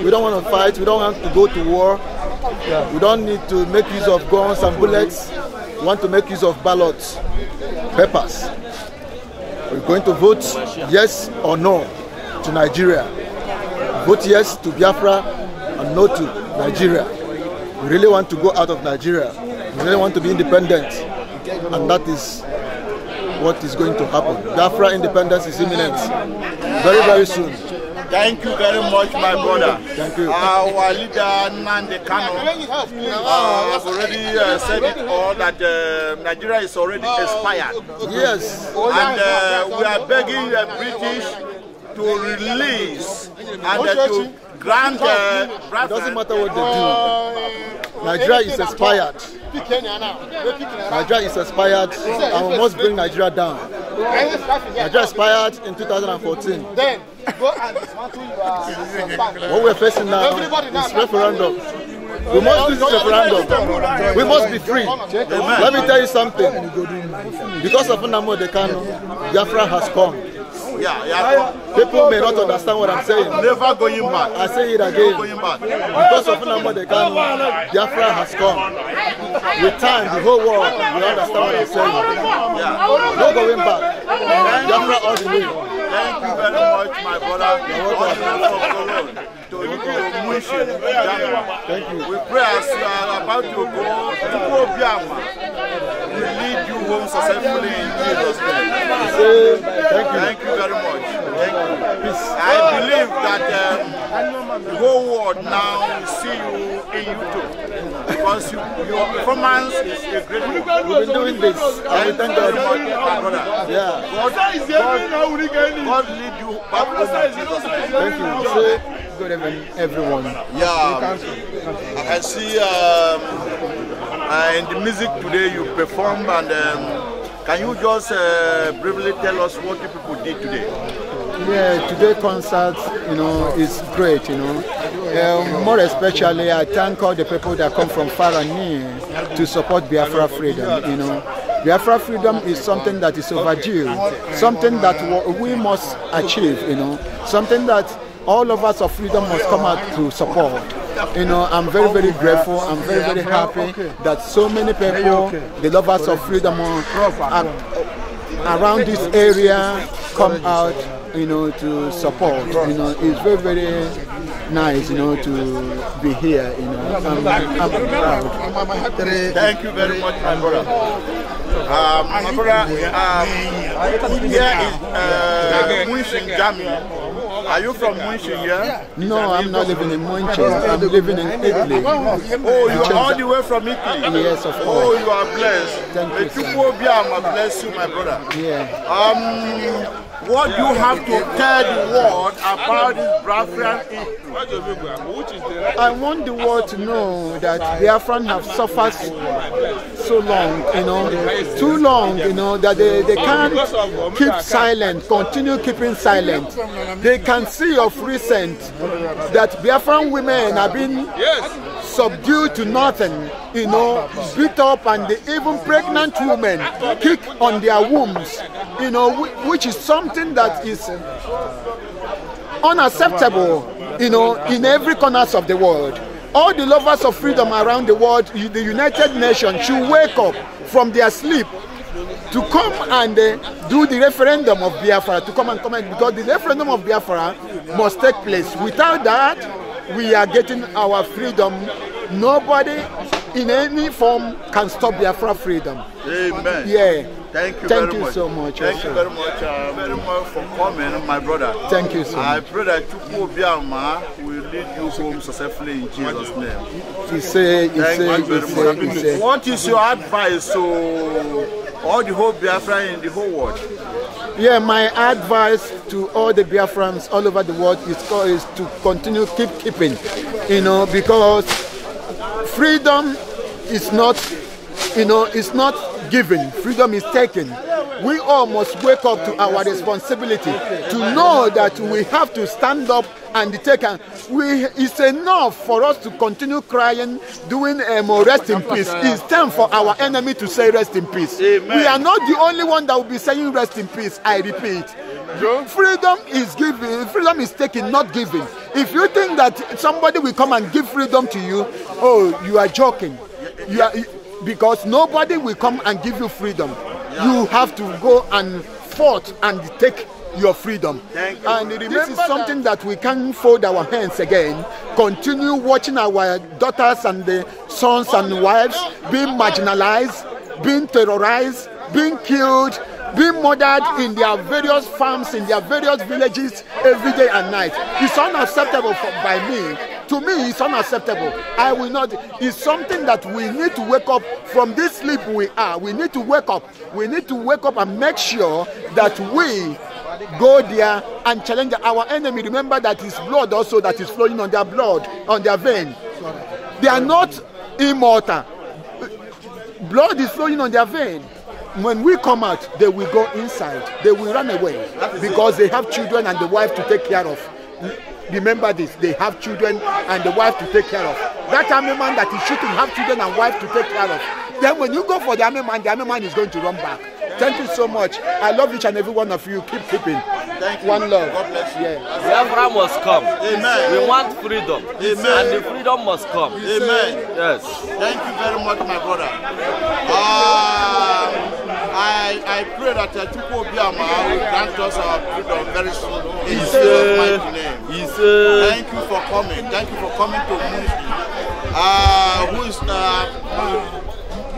We don't want to fight. We don't want to go to war. We don't need to make use of guns and bullets. We want to make use of ballots, papers. We're going to vote yes or no to Nigeria. Vote yes to Biafra and no to Nigeria. We really want to go out of Nigeria. We really want to be independent. And that is what is going to happen. Biafra independence is imminent. Very, very soon. Thank you very much, my brother. Thank you. Our leader, Nnamdi Kanu, has already said it all that Nigeria is already expired. Yes. And we are begging the British to release and to grant It doesn't matter what they do. Nigeria is expired. Nigeria is expired and we must bring Nigeria down. Nigeria expired in 2014. What we're facing now is referendum. We must do this referendum. We must be free. Let me tell you something. Because of Nnamdi Kanu, Biafra has come. People may not understand what I'm saying. Never going back. I say it again. Because of Nnamdi Kanu, Biafra has come. With time, the whole world will understand what I'm saying. No going back. Biafra all the way. Thank you very much, my brother. Thank you. We pray as you are about to go to Obiama. We lead you home successfully in Jesus' name. Thank you very much. Thank you. I believe that the whole world now will see you in YouTube because your performance is a great one. We've been doing this. Thank you very much, my brother. Yeah. God lead you back home in Jesus' name. Thank you. Good evening, everyone. Yeah, I can see in the music today you performed, and can you just briefly tell us what you people did today? Yeah, today concert, is great, more especially, I thank all the people that come from far and near to support Biafra freedom, Biafra freedom is something that is overdue, something that we must achieve, something that all of us of freedom must come out to support. I'm very, very grateful. I'm very, very happy that so many people, the lovers of freedom, around this area come out, to support. It's very, very nice, to be here. I'm proud. Thank you very much, my brother. My brother, here is Munshin Jami. Are you from Munshin here? No, I'm not living in Munshin. I'm living in Italy. Oh, you are all the way from Italy? Yes, of course. Oh, you are blessed. Thank you, sir. Bless you, my brother. Yeah. What do you have to tell the world about this Biafran issue? I want the world to know that Biafran have suffered so long, too long, that they can't keep silent, continue keeping silent. They can see of recent that Biafran women have been subdued to nothing, beat up, and even pregnant women kick on their wombs, which is something that is unacceptable, in every corner of the world. All the lovers of freedom around the world, the United Nations, should wake up from their sleep to come and do the referendum of Biafra, to come and comment, because the referendum of Biafra must take place. Without that, we are getting our freedom. Nobody in any form can stop Biafra freedom. Amen. Yeah. Thank you very much. So much. Thank you very much for coming, my brother. Thank you so much. I pray that Chukwu Obiama will lead you home successfully in Jesus' name. What is your advice to all the whole Biafra in the whole world? Yeah, my advice to all the Biafrans all over the world is to continue keeping, because freedom is not, it's not given, freedom is taken. We all must wake up to our responsibility to know that we have to stand up and take. It's enough for us to continue crying, doing rest in peace. It's time for our enemy to say rest in peace. Amen. We are not the only one that will be saying rest in peace. I repeat. Freedom is given, freedom is taken, not given. If you think that somebody will come and give freedom to you, oh, you are joking. Because nobody will come and give you freedom. You have to go and fight and take your freedom. And this is something that we can't fold our hands again. Continue watching our daughters and the sons and wives being marginalized, being terrorized, being killed, being murdered in their various farms, in their various villages every day and night. It's unacceptable by me. To me, it's unacceptable. I will not. It's something that we need to wake up from this sleep we are. We need to wake up. We need to wake up and make sure that we go there and challenge our enemy. Remember that it's blood also that is flowing on their blood, on their vein. They are not immortal. Blood is flowing on their vein. When we come out, they will go inside. They will run away because they have children and the wife to take care of. Remember this, they have children and the wife to take care of. That army man that is shooting have children and wife to take care of. Then when you go for the army man is going to run back. Thank you so much. I love each and every one of you. Keep keeping. Thank you. One love. God bless you. Yeah. Biafra must come. Amen. We want freedom. Amen. And the freedom must come. Amen. Yes. Thank you very much, my brother. I pray that Chukwu Obiama will grant us our freedom very soon. In Jesus' mighty name. Thank you for coming. Thank you for coming to Munshin.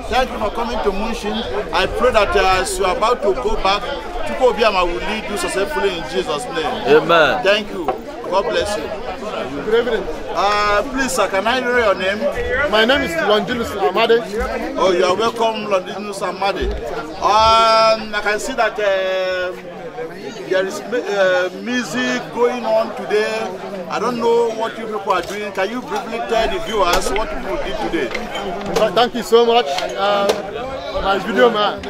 Thank you for coming to Munshin. I pray that as you are about to go back, Chukwu Obiama will lead you successfully in Jesus' name. Amen. Thank you. God bless you. Good evening. Please, sir, can I know your name? My name is Longinus Amade. Oh, you are welcome, Longinus Amade. I can see that there is music going on today. I don't know what you people are doing. Can you briefly tell the viewers what you did today? Thank you so much, my video man.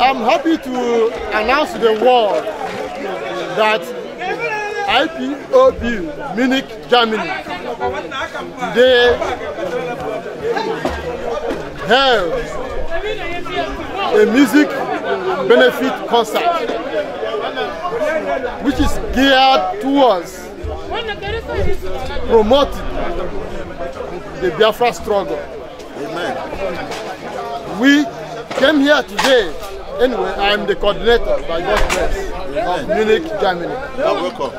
I'm happy to announce to the world that IPOB Munich, Germany, they held a music benefit concert which is geared towards promoting the Biafra struggle. Amen. We came here today. Anyway, I'm the coordinator, by God's grace, of Munich, Germany. You're welcome.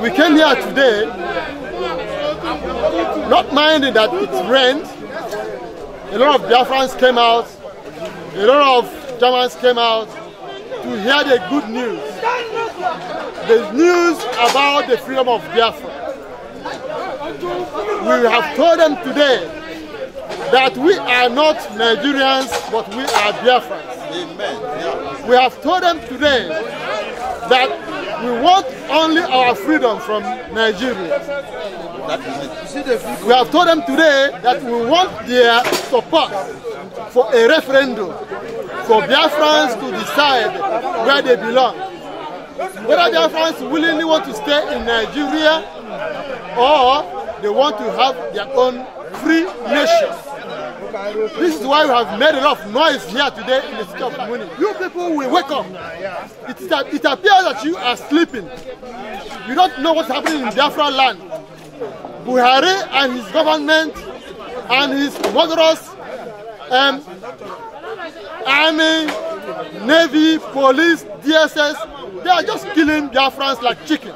We came here today, not minding that it rained. A lot of Biafrans came out, a lot of Germans came out to hear the good news. The news about the freedom of Biafra. We have told them today that we are not Nigerians, but we are Biafrans. Amen. Yeah. We have told them today that we want only our freedom from Nigeria. We have told them today that we want their support for a referendum for Biafrans to decide where they belong. Whether Biafrans willingly want to stay in Nigeria or they want to have their own free nation. This is why we have made a lot of noise here today in the city of Munich. You people will wake up. It appears that you are sleeping. You don't know what's happening in Biafra land. Buhari and his government and his murderous army, navy, police, DSS, they are just killing Biafrans like chicken.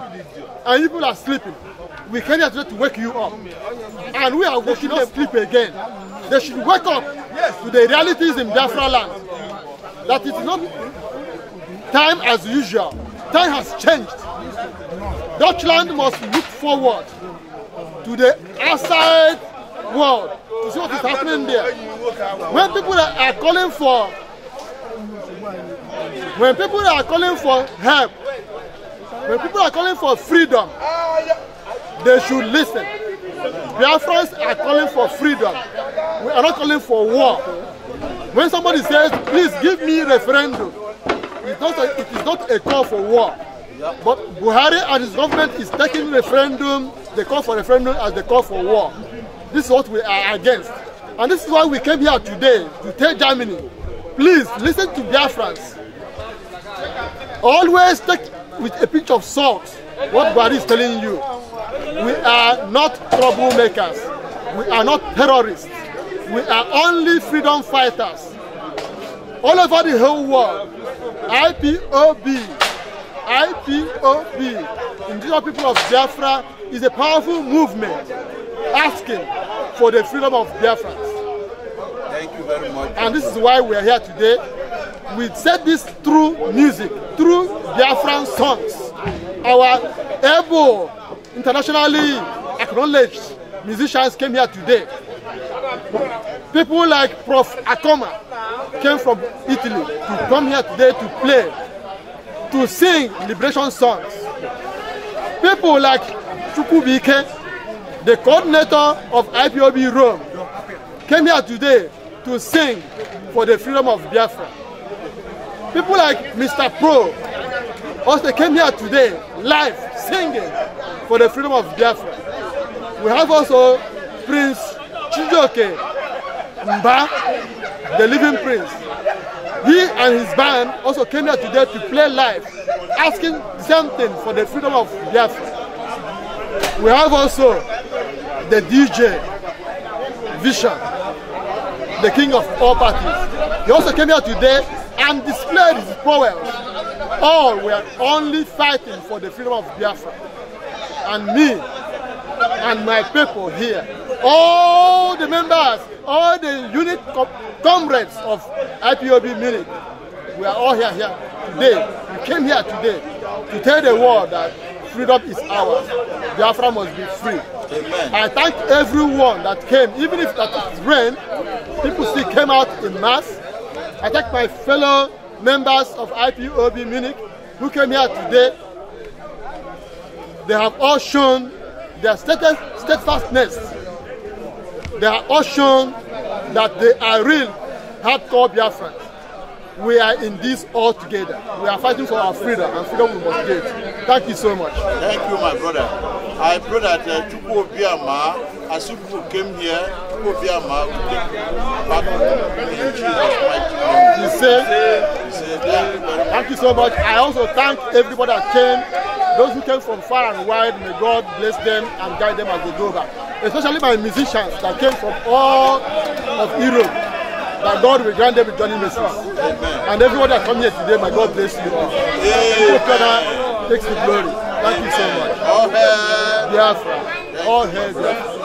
And people are sleeping. We came here today to wake you up. And we should not sleep again. They should wake up to the realities in Biafra land. That it's not time as usual. Time has changed. Deutschland must look forward to the outside world to see what is happening there. When people are calling for help, when people are calling for freedom, they should listen. Biafrans are calling for freedom. We are not calling for war. When somebody says, please give me referendum, it is not a call for war. But Buhari and his government is taking referendum, the call for referendum as the call for war. This is what we are against. And this is why we came here today to tell Germany, please listen to Biafrans. Always take with a pinch of salt what Buhari is telling you. We are not troublemakers. We are not terrorists. We are only freedom fighters. All over the whole world, IPOB, Indigenous People of Biafra, is a powerful movement asking for the freedom of Biafrans. Thank you very much. And this is why we are here today. We said this through music, through Biafran songs. Our able, internationally acknowledged musicians came here today. People like Prof. Akoma came from Italy to come here today to play, to sing liberation songs. People like Chukwu Bike, the coordinator of IPOB Rome, came here today to sing for the freedom of Biafra. People like Mr. Pro also came here today live singing for the freedom of Biafra. We have also Prince Chijioke Mba, the living prince. He and his band also came here today to play live, asking the same thing for the freedom of Biafra. We have also the DJ Vision. the king of all parties. He also came here today and displayed his prowess. All were only fighting for the freedom of Biafra. And me and my people here, all the members, all the unit comrades of IPOB Munich, we are all here today. We came here today to tell the world that freedom is ours. Biafra must be free. Amen. I thank everyone that came, even if that is rain, people still came out in mass. I thank my fellow members of IPOB Munich who came here today. They have all shown their steadfastness. They have all shown that they are real hardcore Biafrans. We are in this all together. We are fighting for our freedom, and freedom we must get. Thank you so much. Thank you, my brother. I pray that Chukwu Obiama, as people came here, Chukwu Obiama will take back in Jesus' mighty name. Thank you so much. I also thank everybody that came, those who came from far and wide. May God bless them and guide them as they go back. Especially my musicians that came from all of Europe. That God will grant them with Johnny Messiah. And everyone that come here today, my God bless you. Takes the glory. Thank you so much. All hail Biafra. All hail Biafra.